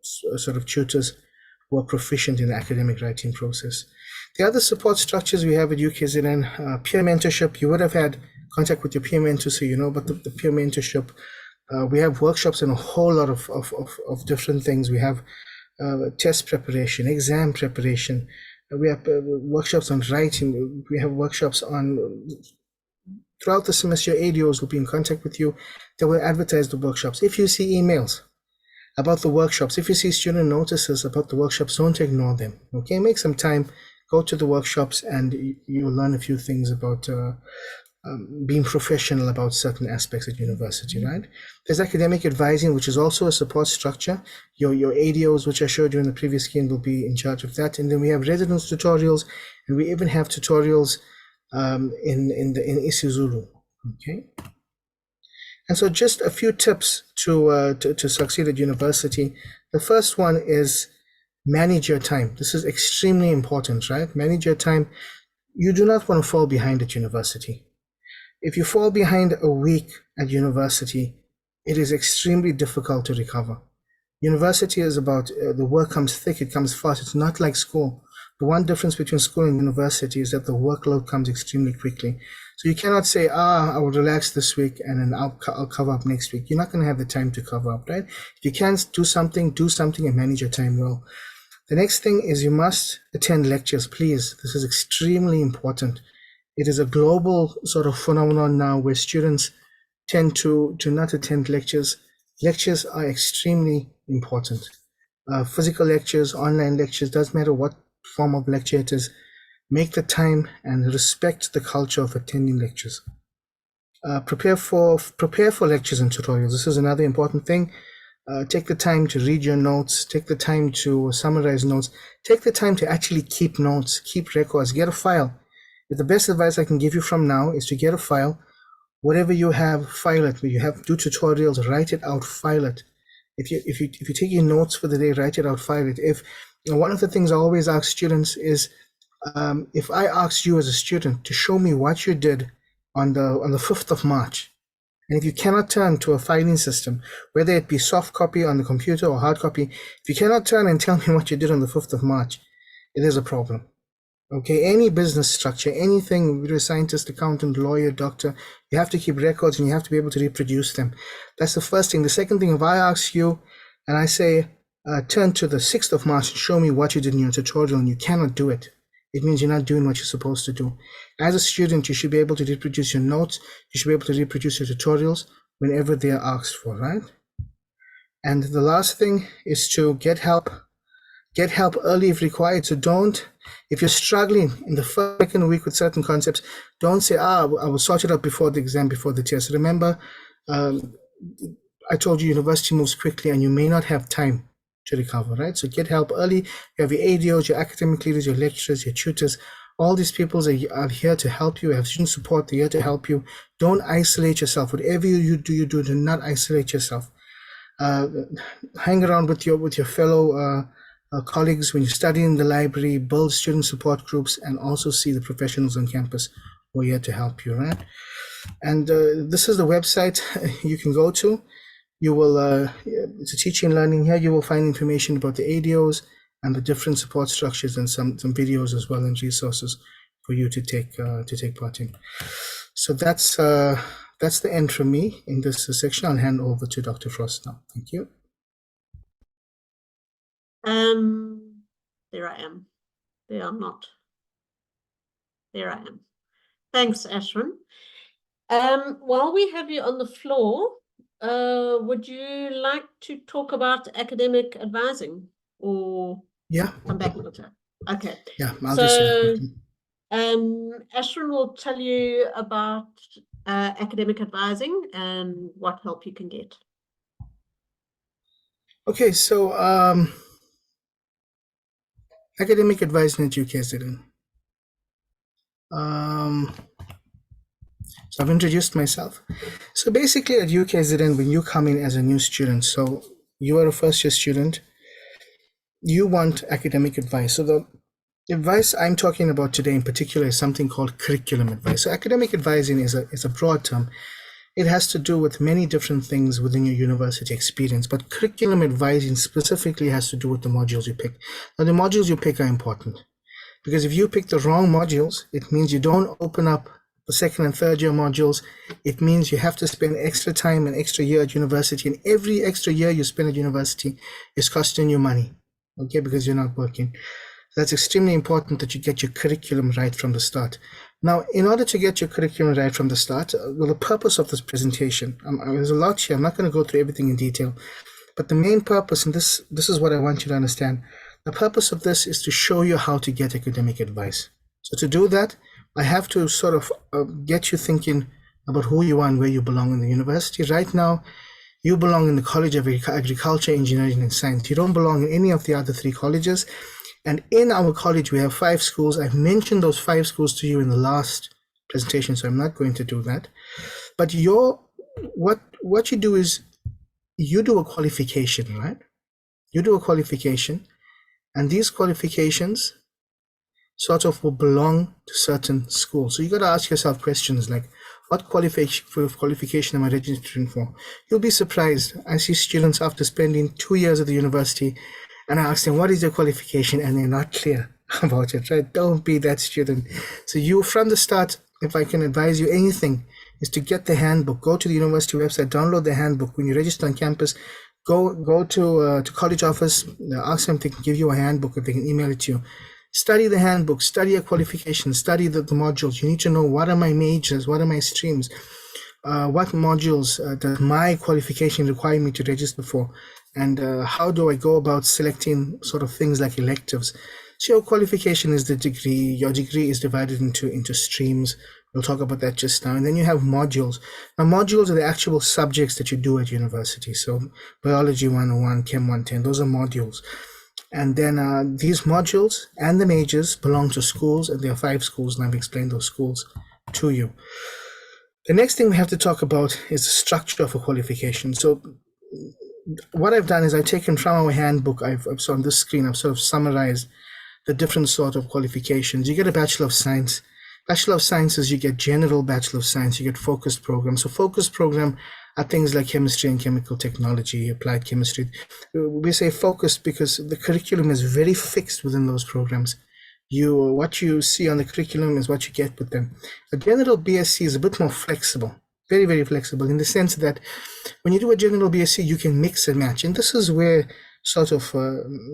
sort of tutors who are proficient in the academic writing process. The other support structures we have at UKZN, peer mentorship. You would have had contact with your peer mentor, so you know about the peer mentorship. We have workshops and a whole lot of different things. We have test preparation, exam preparation. We have workshops on writing. We have workshops on, throughout the semester, ADOs will be in contact with you. They will advertise the workshops. If you see emails about the workshops, if you see student notices about the workshops, don't ignore them, okay? Make some time, go to the workshops, and you'll learn a few things about being professional about certain aspects at university, right? There's academic advising, which is also a support structure. Your ADOs, which I showed you in the previous scheme, will be in charge of that. And then we have residence tutorials, and we even have tutorials in isiZulu, okay? And so just a few tips to succeed at university. The first one is manage your time. This is extremely important, right? Manage your time. You do not want to fall behind at university. If you fall behind a week at university, it is extremely difficult to recover. University is about, the work comes thick, it comes fast. It's not like school. The one difference between school and university is that the workload comes extremely quickly. So you cannot say, I will relax this week and then I'll cover up next week. You're not going to have the time to cover up, right? If you can do something and manage your time well. The next thing is you must attend lectures, please. This is extremely important. It is a global sort of phenomenon now where students tend to not attend lectures. Lectures are extremely important. Physical lectures, online lectures, doesn't matter what form of lecture it is. Make the time and respect the culture of attending lectures. Prepare for lectures and tutorials. This is another important thing. Take the time to read your notes. Take the time to summarize notes. Take the time to actually keep notes, keep records, get a file. The best advice I can give you from now is to get a file. Whatever you have, file it. When you have do tutorials, write it out, file it. If you take your notes for the day, write it out, file it. One of the things I always ask students is, if I ask you as a student to show me what you did on the 5th of March, and if you cannot turn to a filing system, whether it be soft copy on the computer or hard copy, if you cannot turn and tell me what you did on the 5th of March, it is a problem. Okay, any business structure, anything, whether a scientist, accountant, lawyer, doctor, you have to keep records and you have to be able to reproduce them. That's the first thing. The second thing, if I ask you and I say, turn to the 6th of March and show me what you did in your tutorial, and you cannot do it, it means you're not doing what you're supposed to do. As a student, you should be able to reproduce your notes. You should be able to reproduce your tutorials whenever they are asked for, right? And the last thing is to get help. Get help early if required. So if you're struggling in the second week with certain concepts, don't say, I will sort it out before the exam, before the test. Remember, I told you university moves quickly and you may not have time to recover, right? So get help early. You have your ADOs, your academic leaders, your lecturers, your tutors. All these people are here to help you. Have student support. They're here to help you. Don't isolate yourself. Whatever you do, do not isolate yourself. Hang around with your fellow colleagues when you study in the library. Build student support groups, and also see the professionals on campus who are here to help you, right? And this is the website you can go to. You will, it's a teaching and learning here. You will find information about the ADOs and the different support structures, and some videos as well, and resources for you to take part in. So that's the end from me in this section. I'll hand over to Dr. Frost now. Thank you. There I am. There I'm not. There I am. Thanks, Ashwin. While we have you on the floor, would you like to talk about academic advising, or come back later? Okay. Yeah, I'll so Ashwin will tell you about academic advising and what help you can get. Okay, so academic advising at UKZN. So I've introduced myself. So basically at UKZN, when you come in as a new student, so you are a first year student, you want academic advice. So the advice I'm talking about today in particular is something called curriculum advice. So academic advising is a broad term. It has to do with many different things within your university experience, but curriculum advising specifically has to do with the modules you pick. Now the modules you pick are important, because if you pick the wrong modules, it means you don't open up the second and third year modules. It means you have to spend extra time and extra year at university, and every extra year you spend at university is costing you money, okay, because you're not working. That's extremely important that you get your curriculum right from the start. Now, in order to get your curriculum right from the start, well, the purpose of this presentation, there's a lot here. I'm not going to go through everything in detail, but the main purpose, and this is what I want you to understand, the purpose of this is to show you how to get academic advice. So to do that, I have to sort of get you thinking about who you are and where you belong in the university. Right now, you belong in the College of Agriculture, Engineering and Science. You don't belong in any of the other 3 colleges. And in our college, we have 5 schools. I've mentioned those 5 schools to you in the last presentation, so I'm not going to do that. But what you do is you do a qualification, right? You do a qualification, and these qualifications sort of will belong to certain schools. So you got to ask yourself questions like, what qualification am I registering for? You'll be surprised. I see students after spending 2 years at the university, and I ask them, what is your qualification? And they're not clear about it, right? Don't be that student. So you, from the start, if I can advise you anything, is to get the handbook. Go to the university website, download the handbook. When you register on campus, go to college office, ask them if they can give you a handbook, if they can email it to you. Study the handbook, study your qualifications, study the modules. You need to know, what are my majors, what are my streams, what modules does my qualification require me to register for, and how do I go about selecting sort of things like electives. So your qualification is the degree. Your degree is divided into streams. We'll talk about that just now. And then you have modules. Now modules are the actual subjects that you do at university. So Biology 101, Chem 110, those are modules. And then these modules and the majors belong to schools, and there are 5 schools, and I've explained those schools to you. The next thing we have to talk about is the structure of a qualification. So what I've done is I've taken from our handbook, I've so on this screen, I've sort of summarized the different sort of qualifications. You get a Bachelor of Science. Bachelor of Sciences, you get general Bachelor of Science, you get focused programs. So focused program are things like chemistry and chemical technology, applied chemistry. We say focused because the curriculum is very fixed within those programs. What you see on the curriculum is what you get with them. A general BSc is a bit more flexible, very, very flexible, in the sense that when you do a general BSc, you can mix and match. And this is where sort of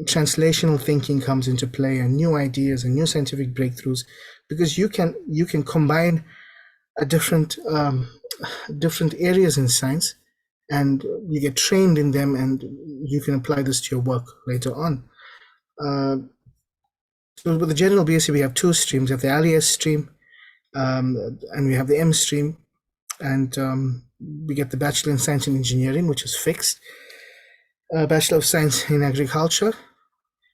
translational thinking comes into play, and new ideas and new scientific breakthroughs, because you can combine a different areas in science, and you get trained in them, and you can apply this to your work later on. So with the general BSc, we have 2 streams. We have the LES stream, and we have the M stream. And we get the Bachelor in Science and Engineering, which is fixed. Bachelor of Science in Agriculture,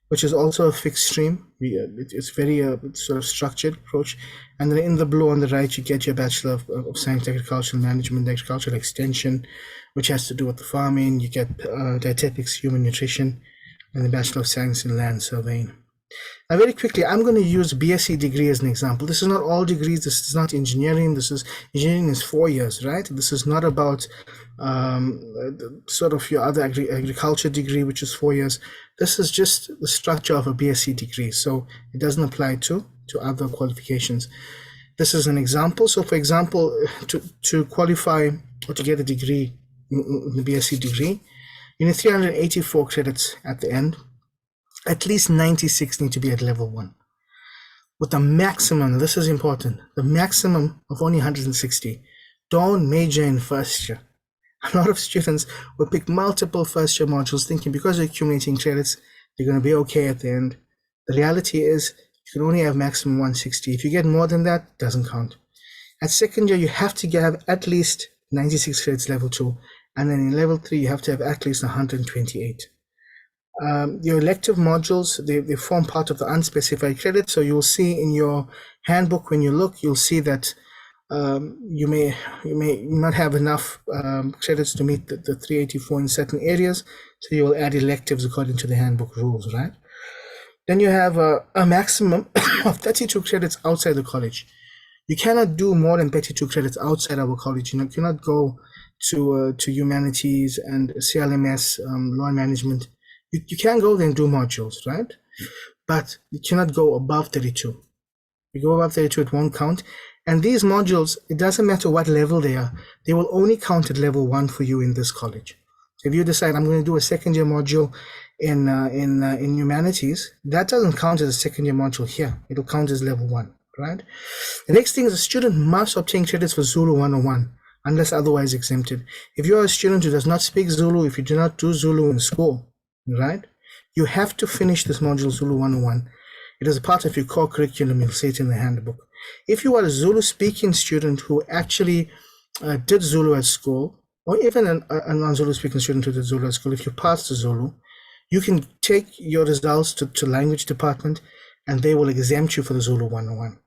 which is also a fixed stream. It's very sort of structured approach. And then in the blue on the right, you get your Bachelor of Science, Agricultural Management, Agricultural Extension, which has to do with the farming. You get Dietetics, Human Nutrition, and the Bachelor of Science in Land Surveying. Now, very quickly, I'm going to use BSc degree as an example. This is not all degrees. This is not engineering. Engineering is 4 years, right? This is not about sort of your other agriculture degree, which is 4 years. This is just the structure of a BSc degree. So it doesn't apply to other qualifications. This is an example. So for example, to qualify or to get a degree, the BSc degree, you need 384 credits at the end. At least 96 need to be at level 1. With the maximum, this is important, the maximum of only 160. Don't major in first year. A lot of students will pick multiple first year modules thinking because they're accumulating credits, they're going to be okay at the end. The reality is you can only have maximum 160. If you get more than that, it doesn't count. At second year, you have to have at least 96 credits level 2. And then in level 3, you have to have at least 128. Your elective modules, they form part of the unspecified credit. So you'll see in your handbook, when you look, you'll see that you may not have enough credits to meet the 384 in certain areas. So you will add electives according to the handbook rules, right? Then you have a maximum of 32 credits outside the college. You cannot do more than 32 credits outside our college. You cannot go to humanities and CLMS, law and management. You can go there and do modules, right? But you cannot go above 32. If you go above 32, it won't count. And these modules, it doesn't matter what level they are, they will only count at level 1 for you in this college. So if you decide I'm going to do a second year module in humanities, that doesn't count as a second year module here. It'll count as level 1, right? The next thing is a student must obtain credits for Zulu 101 unless otherwise exempted. If you are a student who does not speak Zulu, if you do not do Zulu in school, right, you have to finish this module Zulu 101. It is a part of your core curriculum. You'll see it in the handbook. If you are a Zulu speaking student who actually did Zulu at school, or even a non-Zulu speaking student who did Zulu at school, if you passed the Zulu, you can take your results to language department and they will exempt you for the Zulu 101.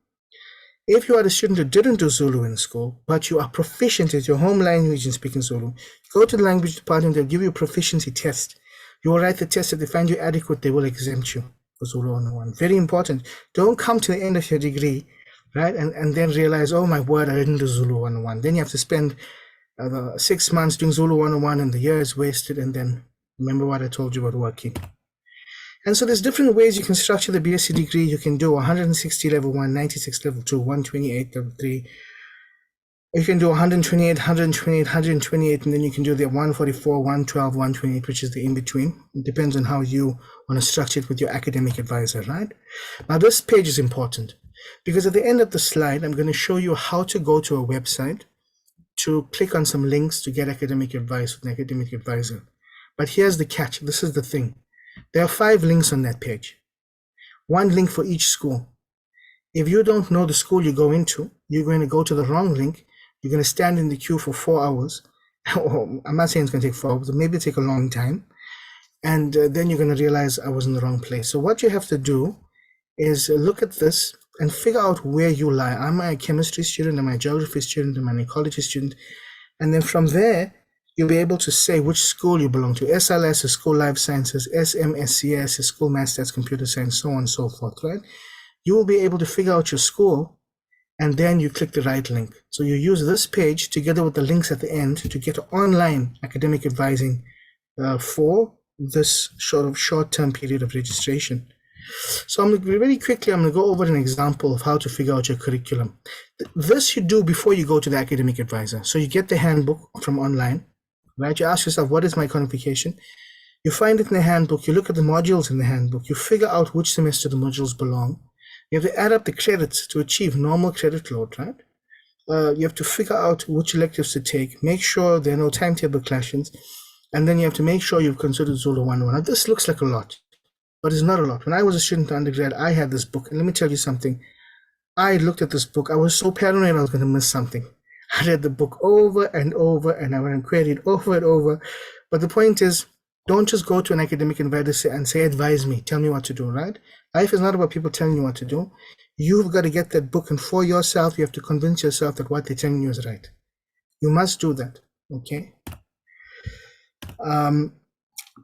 If you are a student who didn't do Zulu in school, but you are proficient at your home language in speaking Zulu, go to the language department, they'll give you a proficiency test. You will write the test. If they find you adequate, they will exempt you for Zulu 101. Very important. Don't come to the end of your degree, right, and then realize, oh my word, I didn't do Zulu 101. Then you have to spend 6 months doing Zulu 101 and the year is wasted, and then remember what I told you about working. And so there's different ways you can structure the BSc degree. You can do 160 level 1, 96 level 2, 128 level 3. You can do 128, 128, 128, and then you can do the 144, 112, 128, which is the in-between. It depends on how you want to structure it with your academic advisor, right? Now, this page is important because at the end of the slide, I'm going to show you how to go to a website to click on some links to get academic advice with an academic advisor. But here's the catch. This is the thing. There are 5 links on that page. 1 link for each school. If you don't know the school you go into, you're going to go to the wrong link. You're going to stand in the queue for 4 hours. I'm not saying it's going to take 4 hours, but maybe it'll take a long time. And then you're going to realize I was in the wrong place. So what you have to do is look at this and figure out where you lie. Am I a chemistry student? Am I a geography student? Am I an ecology student? And then from there, you'll be able to say which school you belong to. SLS is School Life Sciences, SMSCS is School Maths, Stats, Computer Science, so on and so forth, right? You will be able to figure out your school, and then you click the right link. So you use this page together with the links at the end to get online academic advising for this sort of short-term period of registration. So I'm going to really quickly, I'm going to go over an example of how to figure out your curriculum. This you do before you go to the academic advisor. So you get the handbook from online, right? You ask yourself, what is my qualification? You find it in the handbook. You look at the modules in the handbook. You figure out which semester the modules belong. You have to add up the credits to achieve normal credit load, right? You have to figure out which electives to take, make sure there are no timetable clashes, and then you have to make sure you've considered Zulu 101. Now, this looks like a lot, but it's not a lot. When I was a student undergrad, I had this book, and let me tell you something. I looked at this book. I was so paranoid I was going to miss something. I read the book over and over, and I went and queried over and over. But the point is, don't just go to an academic advisor and say, advise me, tell me what to do, right? Life is not about people telling you what to do. You've got to get that book, and for yourself, you have to convince yourself that what they're telling you is right. You must do that, okay?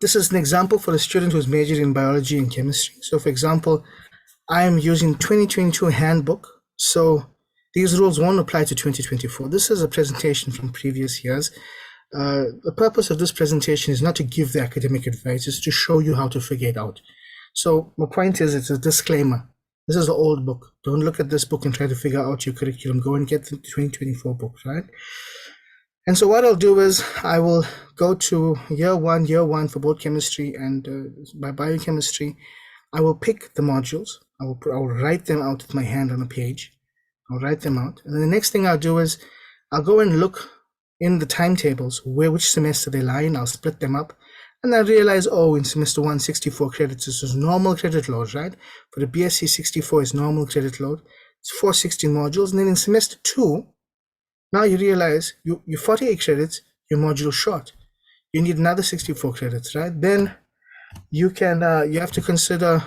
This is an example for a student who's majored in biology and chemistry. So for example, I am using 2022 handbook. So these rules won't apply to 2024. This is a presentation from previous years. The purpose of this presentation is not to give the academic advice, it's to show you how to figure it out. So my point is, it's a disclaimer. This is the old book. Don't look at this book and try to figure out your curriculum. Go and get the 2024 book, right? And so what I'll do is I will go to year one for both chemistry and by biochemistry. I will pick the modules. I will write them out with my hand on a page. I'll write them out. And then the next thing I'll do is I'll go and look in the timetables which semester they lie in. I'll split them up. And I realize, oh, in semester 1, 64 credits. This is normal credit load, right? For the BSc, 64 is normal credit load. It's 416 modules. And then in semester 2, now you realize you're 48 credits, your module short. You need another 64 credits, right? Then you can you have to consider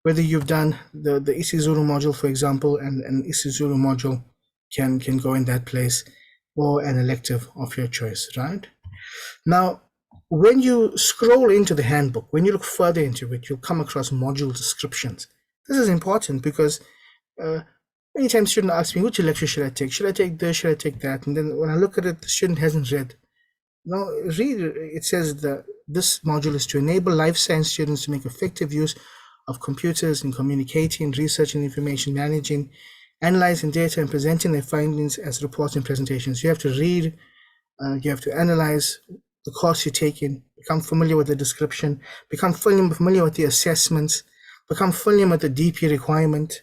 whether you've done the isiZulu module, for example, and an isiZulu module can go in that place, or an elective of your choice, right? Now, when you scroll into the handbook, when you look further into it, you'll come across module descriptions. This is important because many times students ask me, which lecture should I take? Should I take this? Should I take that? And then when I look at it, the student hasn't read. No, read. It says that this module is to enable life science students to make effective use of computers in communicating, researching information, managing, analyzing data, and presenting their findings as reports and presentations. You have to read, you have to analyze the course you're taking, become familiar with the description, become familiar with the assessments, become familiar with the DP requirement,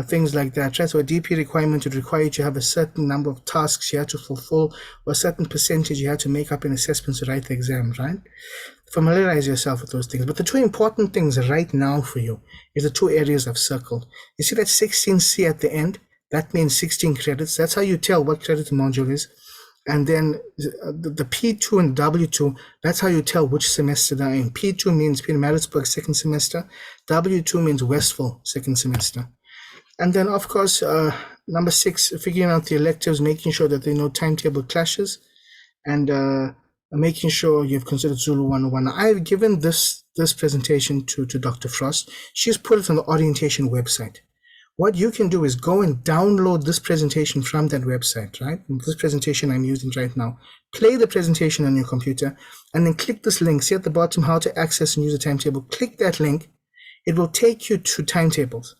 things like that, right? So a DP requirement would require you to have a certain number of tasks you have to fulfill, or a certain percentage you have to make up in assessments to write the exam, right? Familiarize yourself with those things. But the two important things right now for you is the two areas I've circled. You see that 16C at the end? That means 16 credits. That's how you tell what credit the module is. And then the P2 and W2, that's how you tell which semester they're in. P2 means Pietermaritzburg second semester. W2 means Westville second semester. And then, of course, number 6, figuring out the electives, making sure that there are no timetable clashes, and making sure you've considered Zulu 101. I've given this presentation to Dr. Frost. She's put it on the orientation website. What you can do is go and download this presentation from that website, right? This presentation I'm using right now. Play the presentation on your computer, and then click this link. See at the bottom how to access and use a timetable. Click that link. It will take you to timetables.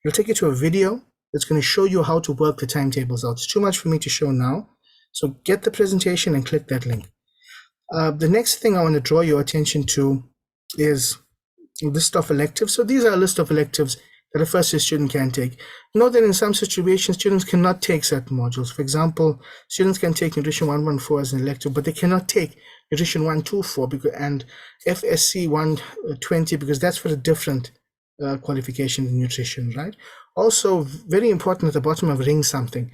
It'll take you to a video that's going to show you how to work the timetables out. It's too much for me to show now. So get the presentation and click that link. The next thing I want to draw your attention to is a list of electives. So these are a list of electives that a first year student can take. Note that in some situations, students cannot take certain modules. For example, students can take nutrition 114 as an elective, but they cannot take nutrition 124 and FSC 120 because that's for a different qualification in nutrition, right? Also, very important at the bottom of ring something.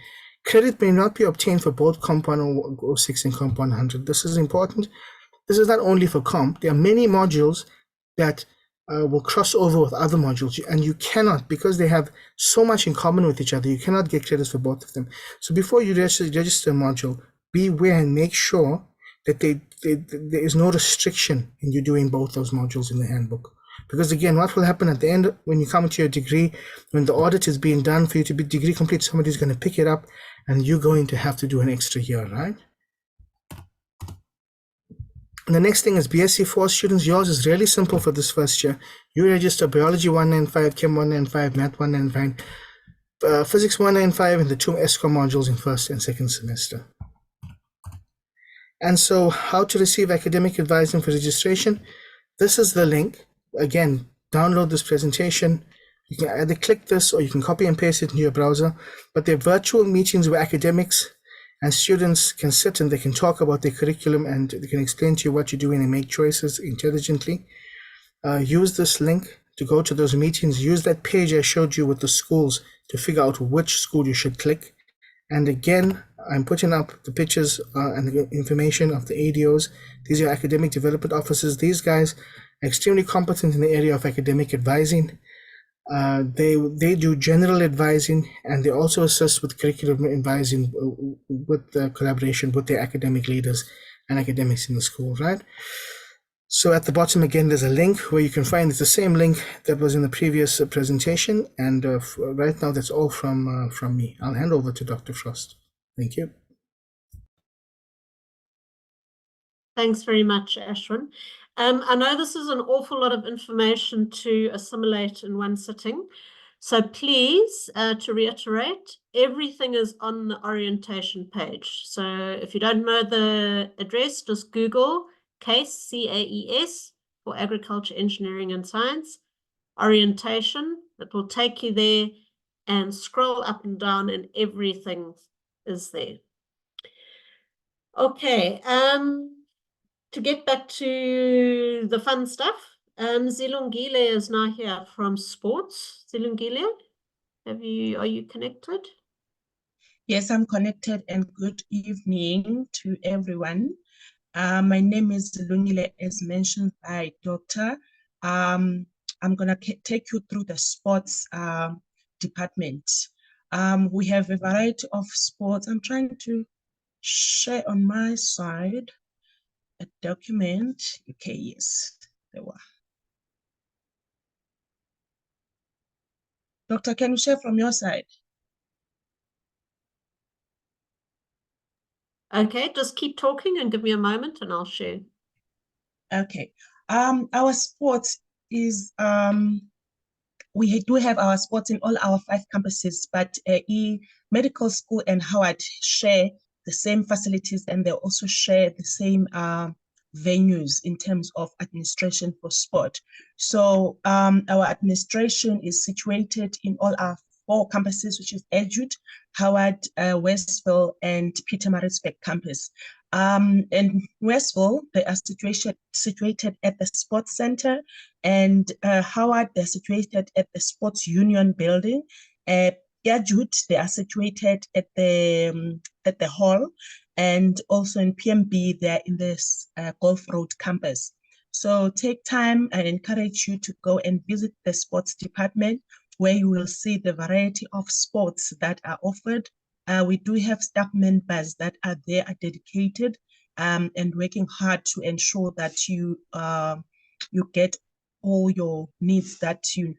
Credit may not be obtained for both compound 06 and compound 100. This is important. This is not only for comp. There are many modules that will cross over with other modules, and you cannot, because they have so much in common with each other, you cannot get credits for both of them. So before you register a module, beware and make sure that there is no restriction in you doing both those modules in the handbook. Because again, what will happen at the end when you come to your degree, when the audit is being done for you to be degree complete, somebody's going to pick it up and you're going to have to do an extra year, right? And the next thing is BSc 4 students. Yours is really simple for this first year. You register biology 195, chem 195, math 195, physics 195, and the 2 ESCOM modules in first and second semester. And so how to receive academic advising for registration. This is the link. Again, download this presentation. You can either click this or you can copy and paste it into your browser. But they're virtual meetings where academics and students can sit and they can talk about their curriculum and they can explain to you what you're doing and make choices intelligently. Use this link to go to those meetings. Use that page I showed you with the schools to figure out which school you should click. And again, I'm putting up the pictures and the information of the ADOs. These are academic development officers. These guys are extremely competent in the area of academic advising. They do general advising, and they also assist with curriculum advising with the collaboration with their academic leaders and academics in the school, right? So at the bottom again, there's a link where you can find it's the same link that was in the previous presentation, and right now that's all from me. I'll hand over to Dr. Frost. Thank you. Thanks very much, Ashwin. I know this is an awful lot of information to assimilate in one sitting. So please, to reiterate, everything is on the orientation page. So if you don't know the address, just Google CAES, C-A-E-S, for Agriculture, Engineering and Science, orientation. It will take you there, and scroll up and down and everything is there. Okay, to get back to the fun stuff, Zilungile is now here from sports. Zilungile, are you connected? Yes, I'm connected, and good evening to everyone. My name is Zilungile, as mentioned by Doctor. I'm going to take you through the sports department. We have a variety of sports. I'm trying to share on my side a document. Okay, yes, there were. Doctor, can you share from your side? Okay, just keep talking and give me a moment and I'll share. Okay. Our sports is we do have our sports in all our 5 campuses, but medical school and Howard share the same facilities, and they also share the same venues in terms of administration for sport. So our administration is situated in all our 4 campuses, which is Edgewood, Howard, Westville, and Pietermaritzburg campus. In Westville, they are situated at the Sports Center, and Howard, they're situated at the Sports Union building. Edgewood, they are situated at the hall, and also in PMB, they're in this Golf Road campus. So take time, and encourage you to go and visit the sports department, where you will see the variety of sports that are offered. We do have staff members that are there, are dedicated and working hard to ensure that you get all your needs that you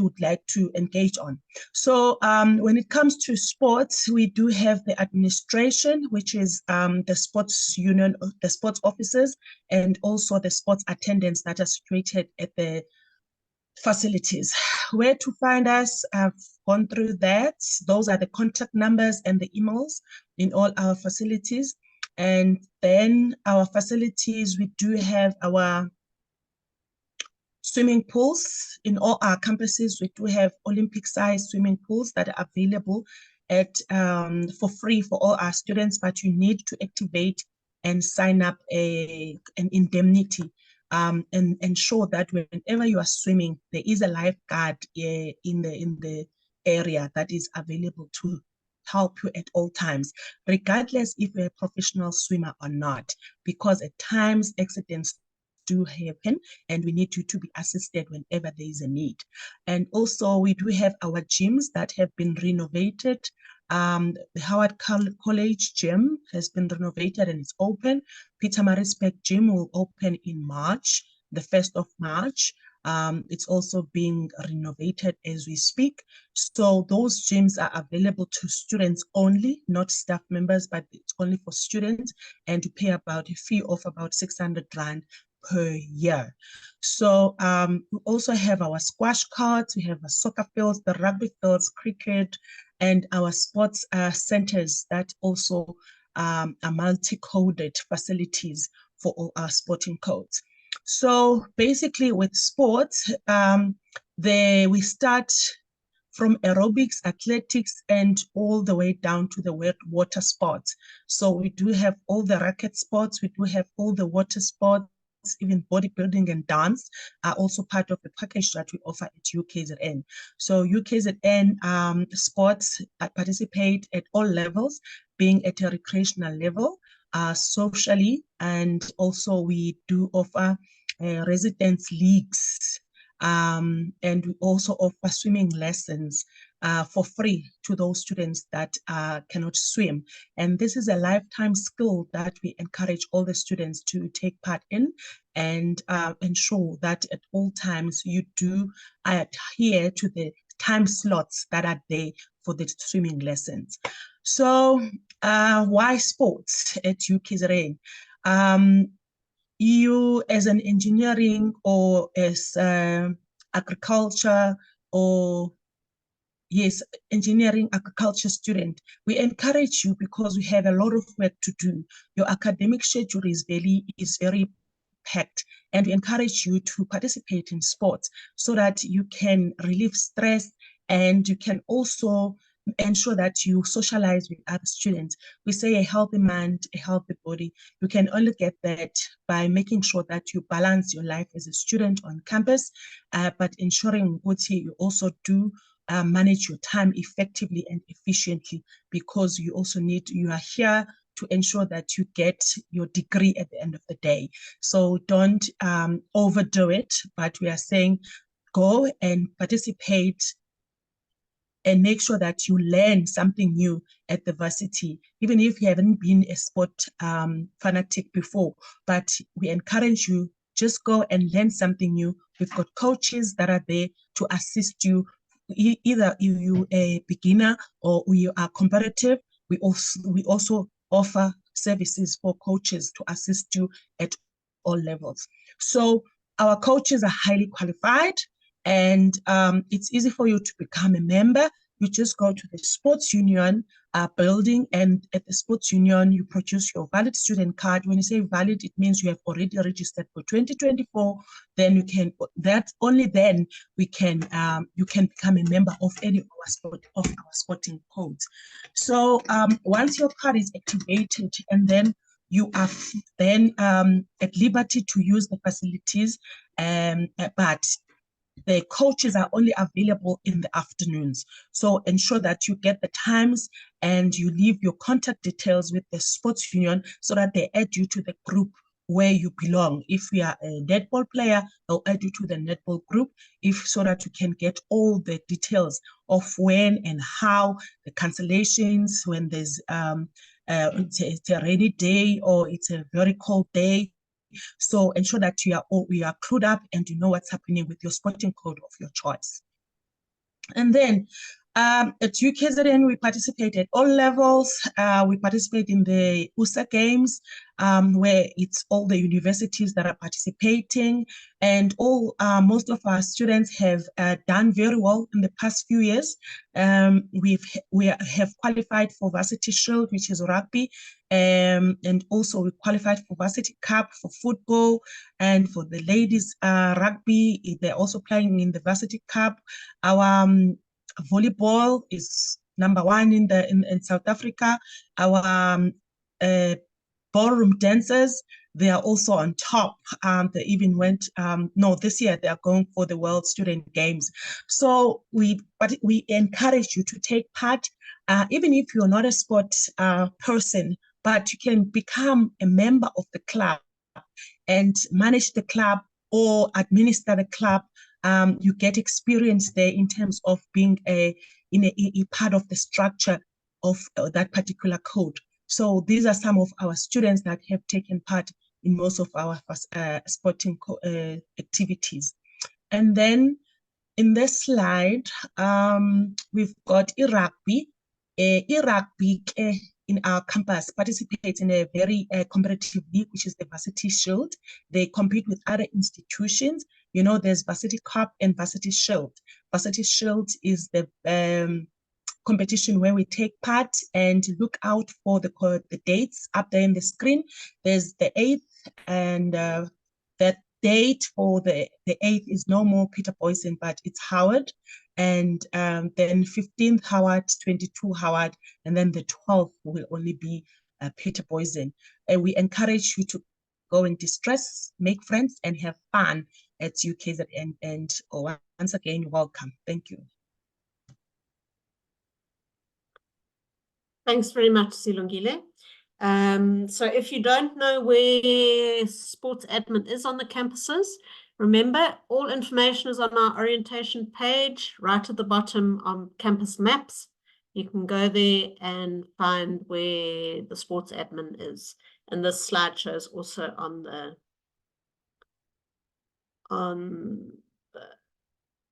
would like to engage on. So when it comes to sports, we do have the administration, which is the sports union, the sports officers, and also the sports attendants that are situated at the facilities. Where to find us, I've gone through that. Those are the contact numbers and the emails in all our facilities. And then our facilities, we do have our swimming pools in all our campuses. We do have Olympic-sized swimming pools that are available at for free for all our students, but you need to activate and sign up an indemnity. And ensure that whenever you are swimming, there is a lifeguard in the area that is available to help you at all times, regardless if you're a professional swimmer or not, because at times accidents do happen and we need you to be assisted whenever there is a need. And also we do have our gyms that have been renovated. The Howard College gym has been renovated and it's open. Pietermaritzburg gym will open in March, the 1st of March. It's also being renovated as we speak. So those gyms are available to students only, not staff members, but it's only for students, and you pay about a fee of about 600 Rand per year. So we also have our squash courts, we have our soccer fields, the rugby fields, cricket, and our sports centers that also are multi-coded facilities for all our sporting codes. So basically with sports, we start from aerobics, athletics, and all the way down to the water sports. So we do have all the racket sports, we do have all the water sports, even bodybuilding and dance are also part of the package that we offer at UKZN. So UKZN sports participate at all levels, being at a recreational level, socially, and also we do offer residence leagues, and we also offer swimming lessons for free to those students that cannot swim. And this is a lifetime skill that we encourage all the students to take part in, and ensure that at all times you do adhere to the time slots that are there for the swimming lessons. So why sports at UKZN? You as an engineering or as agriculture or engineering agriculture student, we encourage you because we have a lot of work to do. Your academic schedule is very packed, and we encourage you to participate in sports so that you can relieve stress, and you can also ensure that you socialize with other students. We say a healthy mind, a healthy body. You can only get that by making sure that you balance your life as a student on campus, but ensuring that you also do manage your time effectively and efficiently, because you are here to ensure that you get your degree at the end of the day. So don't overdo it, but we are saying go and participate and make sure that you learn something new at the varsity, even if you haven't been a sport fanatic before. But we encourage you, just go and learn something new. We've got coaches that are there to assist you. Either you a beginner or you are competitive, we also offer services for coaches to assist you at all levels. So our coaches are highly qualified, and it's easy for you to become a member. You just go to the sports union building, and at the sports union, you produce your valid student card. When you say valid, it means you have already registered for 2024. Then only then you can become a member of any of our sporting codes. So once your card is activated, and then you are then at liberty to use the facilities, but the coaches are only available in the afternoons. So ensure that you get the times and you leave your contact details with the sports union so that they add you to the group where you belong. If you are a netball player, they'll add you to the netball group, so that you can get all the details of when and how the cancellations, when there's it's a rainy day or it's a very cold day. So ensure that you are clued up and you know what's happening with your sporting code of your choice. And then at UKZN, we participate at all levels. We participate in the USA Games, where it's all the universities that are participating, and most of our students have done very well in the past few years. We have qualified for Varsity Shield, which is rugby, and also we qualified for Varsity Cup for football, and for the ladies rugby, they're also playing in the Varsity Cup. Our volleyball is #1 in South Africa. Our ballroom dancers, they are also on top. They even went, this year they are going for the World Student Games. So we encourage you to take part, even if you're not a sports person, but you can become a member of the club and manage the club or administer the club. You get experience there in terms of being a part of the structure of that particular code. So these are some of our students that have taken part in most of our sporting activities. And then in this slide, we've got rugby. Rugby in our campus participates in a very competitive league, which is the Varsity Shield. They compete with other institutions. There's Varsity Cup and Varsity Shield. Varsity Shield is the competition where we take part, and look out for the dates up there in the screen. There's the 8th, and that date for the 8th is no more Peter Boysen, but it's Howard. And then 15th Howard, 22 Howard, and then the 12th will only be Peter Boysen. And we encourage you to go and distress, make friends, and have fun at UKZN. And once again, welcome. Thank you. Thanks very much, Silungile. So if you don't know where sports admin is on the campuses, remember all information is on our orientation page, right at the bottom on campus maps. You can go there and find where the sports admin is. And this slideshow is also on the,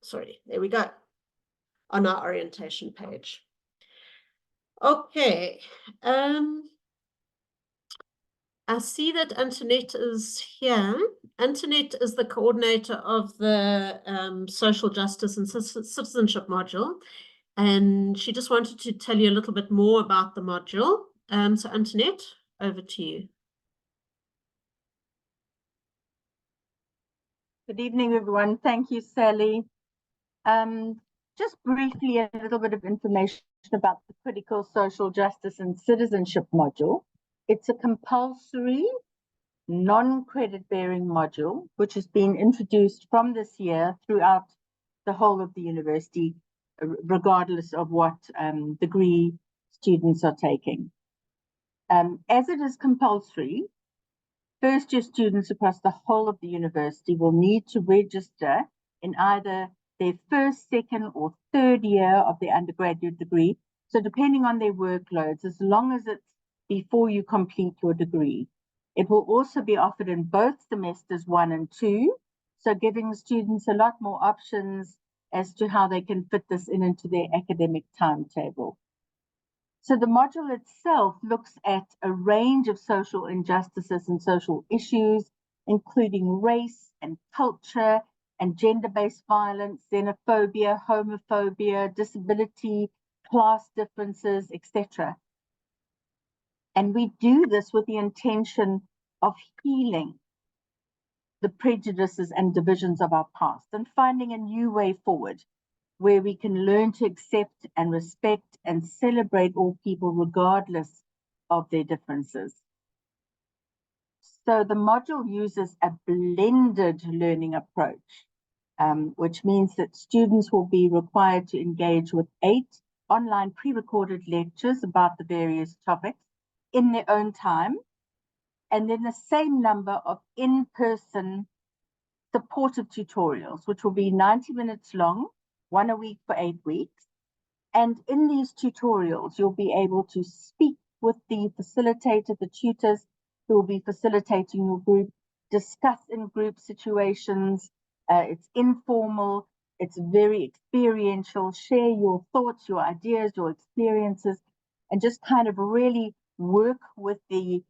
sorry, there we go, on our orientation page. Okay. I see that Antoinette is here. Antoinette is the coordinator of the Social Justice and Citizenship module, and she just wanted to tell you a little bit more about the module. So Antoinette, over to you. Good evening, everyone. Thank you, Sally. Just briefly, a little bit of information about the Critical Social Justice and Citizenship module. It's a compulsory, non-credit bearing module, which has been introduced from this year throughout the whole of the university, regardless of what degree students are taking. As it is compulsory, first-year students across the whole of the university will need to register in either their first, second, or third year of their undergraduate degree. So depending on their workloads, as long as it's before you complete your degree. It will also be offered in both semesters 1 and 2, so giving students a lot more options as to how they can fit this into their academic timetable. So the module itself looks at a range of social injustices and social issues, including race and culture and gender-based violence, xenophobia, homophobia, disability, class differences, etc. And we do this with the intention of healing the prejudices and divisions of our past and finding a new way forward where we can learn to accept and respect and celebrate all people regardless of their differences. So the module uses a blended learning approach, which means that students will be required to engage with 8 online pre-recorded lectures about the various topics in their own time, and then the same number of in-person supportive tutorials, which will be 90 minutes long, 1 a week for 8 weeks. And in these tutorials, you'll be able to speak with the facilitator, the tutors who will be facilitating your group, discuss in group situations. It's informal, it's very experiential, share your thoughts, your ideas, your experiences, and just kind of really work with the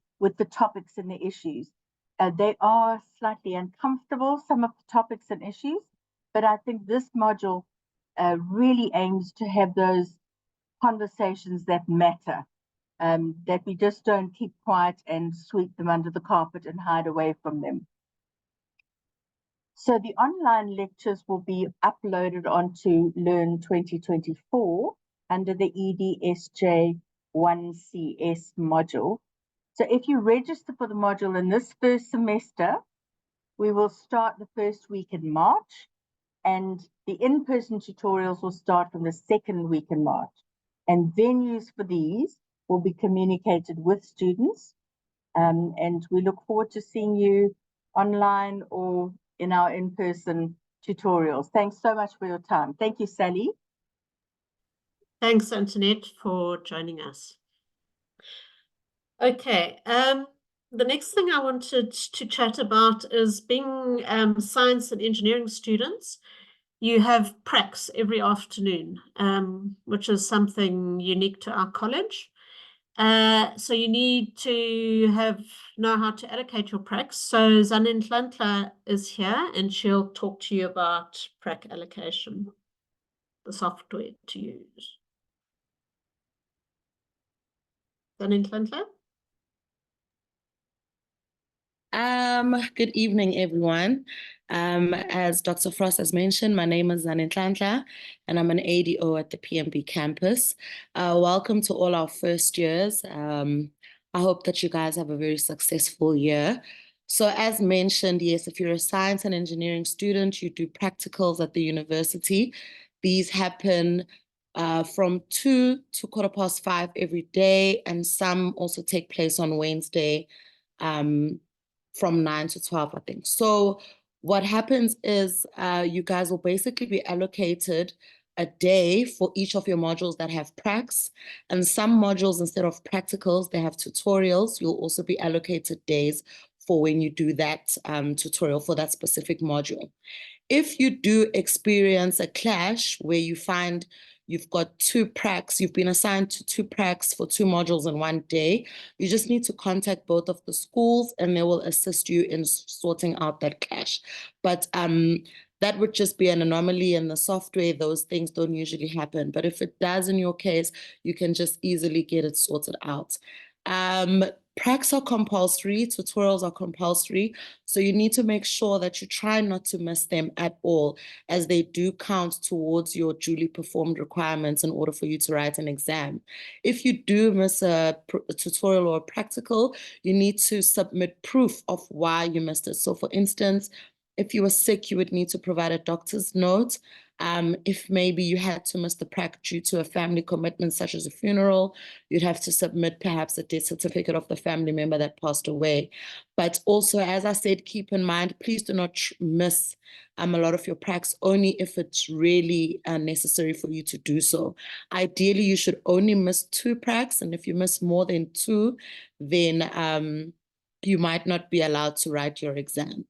topics and the issues. They are slightly uncomfortable, some of the topics and issues, but I think this module really aims to have those conversations that matter, that we just don't keep quiet and sweep them under the carpet and hide away from them. So the online lectures will be uploaded onto Learn 2024 under the EDSJ 1CS module. So if you register for the module in this first semester, we will start the first week in March, and the in-person tutorials will start from the second week in March. And venues for these will be communicated with students. And we look forward to seeing you online or in our in-person tutorials. Thanks so much for your time. Thank you, Sally. Thanks, Antoinette, for joining us. Okay, the next thing I wanted to chat about is being science and engineering students. You have pracs every afternoon, which is something unique to our college. So you need to know how to allocate your pracs. So Zanin Tlantla is here and she'll talk to you about prac allocation, the software to use. Zanin Tlantla? Good evening, everyone. As Dr. Frost has mentioned, my name is Zanin Tlantla, and I'm an ADO at the PMB campus. Welcome to all our first years. I hope that you guys have a very successful year. So as mentioned, yes, if you're a science and engineering student, you do practicals at the university. These happen from 2 to 5:15 every day, and some also take place on Wednesday from 9 to 12, I think. So what happens is you guys will basically be allocated a day for each of your modules that have pracs, and some modules, instead of practicals, they have tutorials. You'll also be allocated days for when you do that tutorial for that specific module. If you do experience a clash where you find you've got 2 pracs, you've been assigned to 2 pracs for 2 modules in one day, you just need to contact both of the schools and they will assist you in sorting out that clash. But that would just be an anomaly in the software. Those things don't usually happen. But if it does in your case, you can just easily get it sorted out. Pracs are compulsory, tutorials are compulsory, so you need to make sure that you try not to miss them at all, as they do count towards your duly performed requirements in order for you to write an exam. If you do miss a tutorial or a practical, you need to submit proof of why you missed it. So for instance, if you were sick, you would need to provide a doctor's note. If maybe you had to miss the prac due to a family commitment, such as a funeral, you'd have to submit perhaps a death certificate of the family member that passed away. But also, as I said, keep in mind, please do not miss a lot of your pracs, only if it's really necessary for you to do so. Ideally, you should only miss 2 pracs, and if you miss more than 2, then you might not be allowed to write your exam.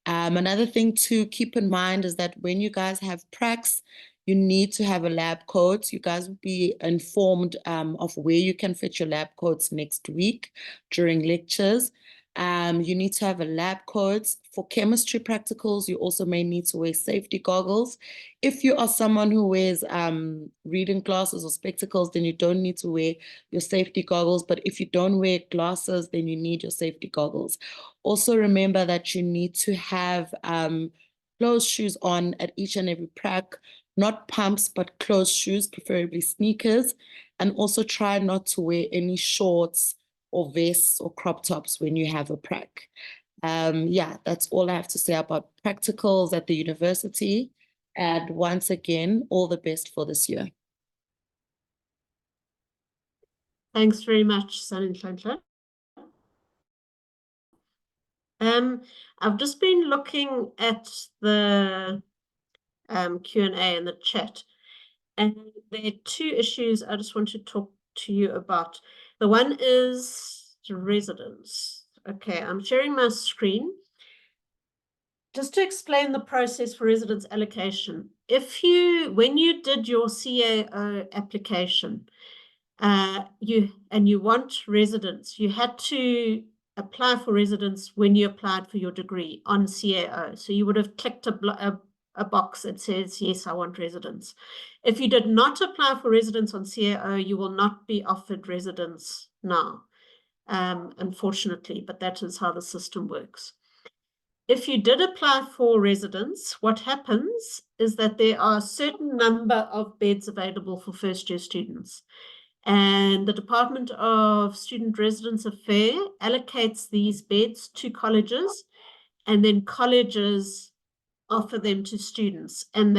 Another thing to keep in mind is that when you guys have pracs, you need to have a lab coat. You guys will be informed of where you can fit your lab coats next week during lectures. You need to have a lab coat. For chemistry practicals, you also may need to wear safety goggles. If you are someone who wears reading glasses or spectacles, then you don't need to wear your safety goggles. But if you don't wear glasses, then you need your safety goggles. Also remember that you need to have closed shoes on at each and every prac, not pumps, but closed shoes, preferably sneakers. And also try not to wear any shorts or vests or crop tops when you have a prac. Yeah, that's all I have to say about practicals at the university. And once again, all the best for this year. Thanks very much, Sanenhlanhla. I've just been looking at the Q&A in the chat, and there are 2 issues I just want to talk to you about. The one is residence. Okay, I'm sharing my screen. Just to explain the process for residence allocation. When you did your CAO application, you want residence, you had to apply for residence when you applied for your degree on CAO. So you would have clicked a box that says, yes, I want residence. If you did not apply for residence on CAO, you will not be offered residence now, unfortunately, but that is how the system works. If you did apply for residence, what happens is that there are a certain number of beds available for first-year students. And the Department of Student Residence Affairs allocates these beds to colleges, and then colleges offer them to students. And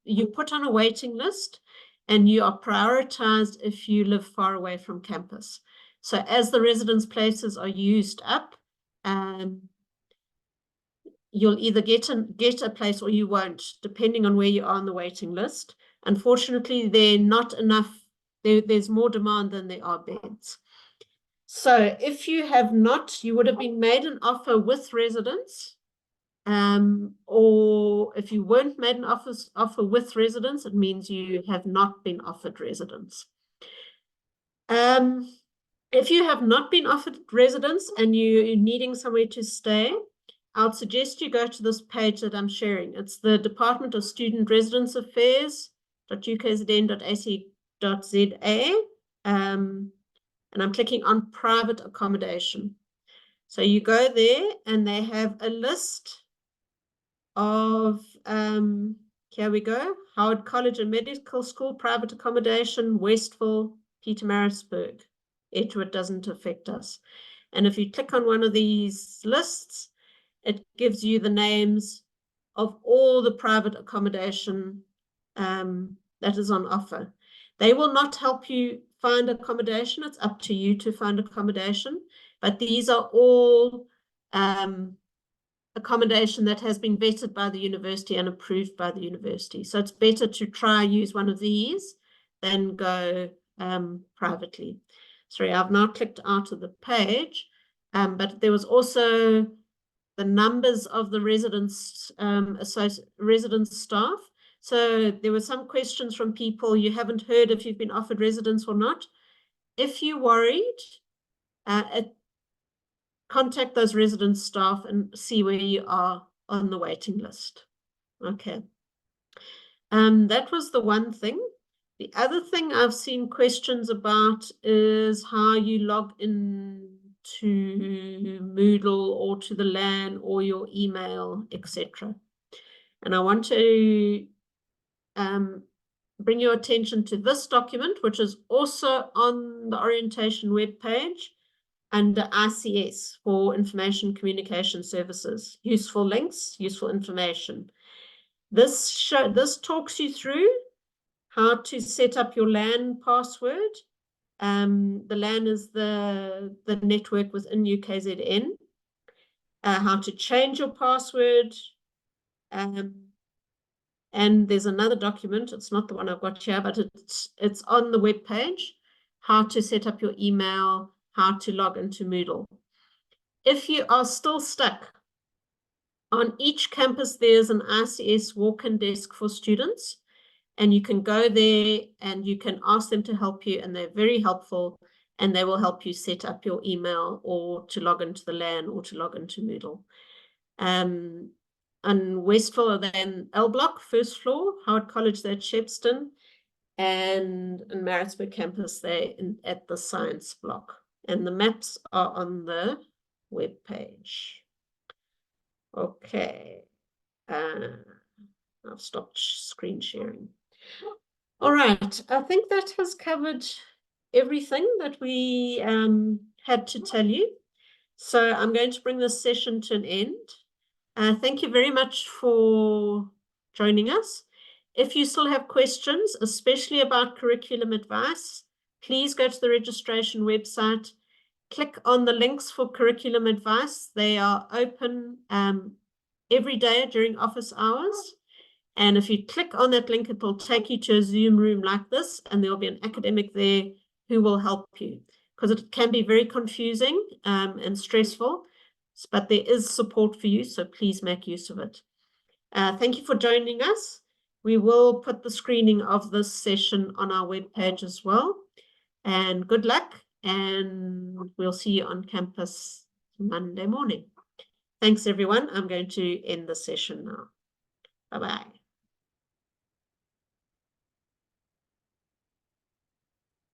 you put on a waiting list, and you are prioritized if you live far away from campus. So as the residence places are used up, you'll either get a place or you won't, depending on where you are on the waiting list. Unfortunately, there are not enough. There's more demand than there are beds. So if you have not, you would have been made an offer with residence, or if you weren't made an offer with residence, it means you have not been offered residence. If you have not been offered residence and you're needing somewhere to stay, I would suggest you go to this page that I'm sharing. It's the Department of Student Residence Affairs.ukzn.ac.za. And I'm clicking on private accommodation. So you go there and they have a list of, here we go, Howard College and Medical School, private accommodation, Westville, Pietermaritzburg. Edgewood doesn't affect us. And if you click on one of these lists, it gives you the names of all the private accommodation that is on offer. They will not help you find accommodation. It's up to you to find accommodation. But these are all accommodation that has been vetted by the university and approved by the university. So it's better to try use one of these than go privately. Sorry, I've now clicked out of the page, but there was also the numbers of the residents, residence staff. So there were some questions from people. You haven't heard if you've been offered residence or not. If you're worried, contact those residence staff and see where you are on the waiting list. Okay. That was the one thing. The other thing I've seen questions about is how you log in to Moodle or to the LAN or your email, etc. And I want to bring your attention to this document, which is also on the orientation webpage under ICS for Information Communication Services. Useful links, useful information. This talks you through how to set up your LAN password. The LAN is the network within UKZN. How to change your password. And there's another document, it's not the one I've got here, but it's on the web page, how to set up your email, how to log into Moodle. If you are still stuck, on each campus there's an ICS walk-in desk for students, and you can go there and you can ask them to help you, and they're very helpful, and they will help you set up your email or to log into the LAN or to log into Moodle. On Westville, then L Block, first floor, Howard College, there at Shepston, and in Maritzburg campus, there at the science block. And the maps are on the web page. Okay. I've stopped screen sharing. All right, I think that has covered everything that we had to tell you. So I'm going to bring this session to an end. Thank you very much for joining us. If you still have questions, especially about curriculum advice, please go to the registration website, click on the links for curriculum advice. They are open every day during office hours. And if you click on that link, it will take you to a Zoom room like this, and there will be an academic there who will help you, because it can be very confusing and stressful. But there is support for you, so please make use of it. Thank you for joining us. We will put the screening of this session on our webpage as well. And good luck, and we'll see you on campus Monday morning. Thanks, everyone. I'm going to end the session now. Bye-bye.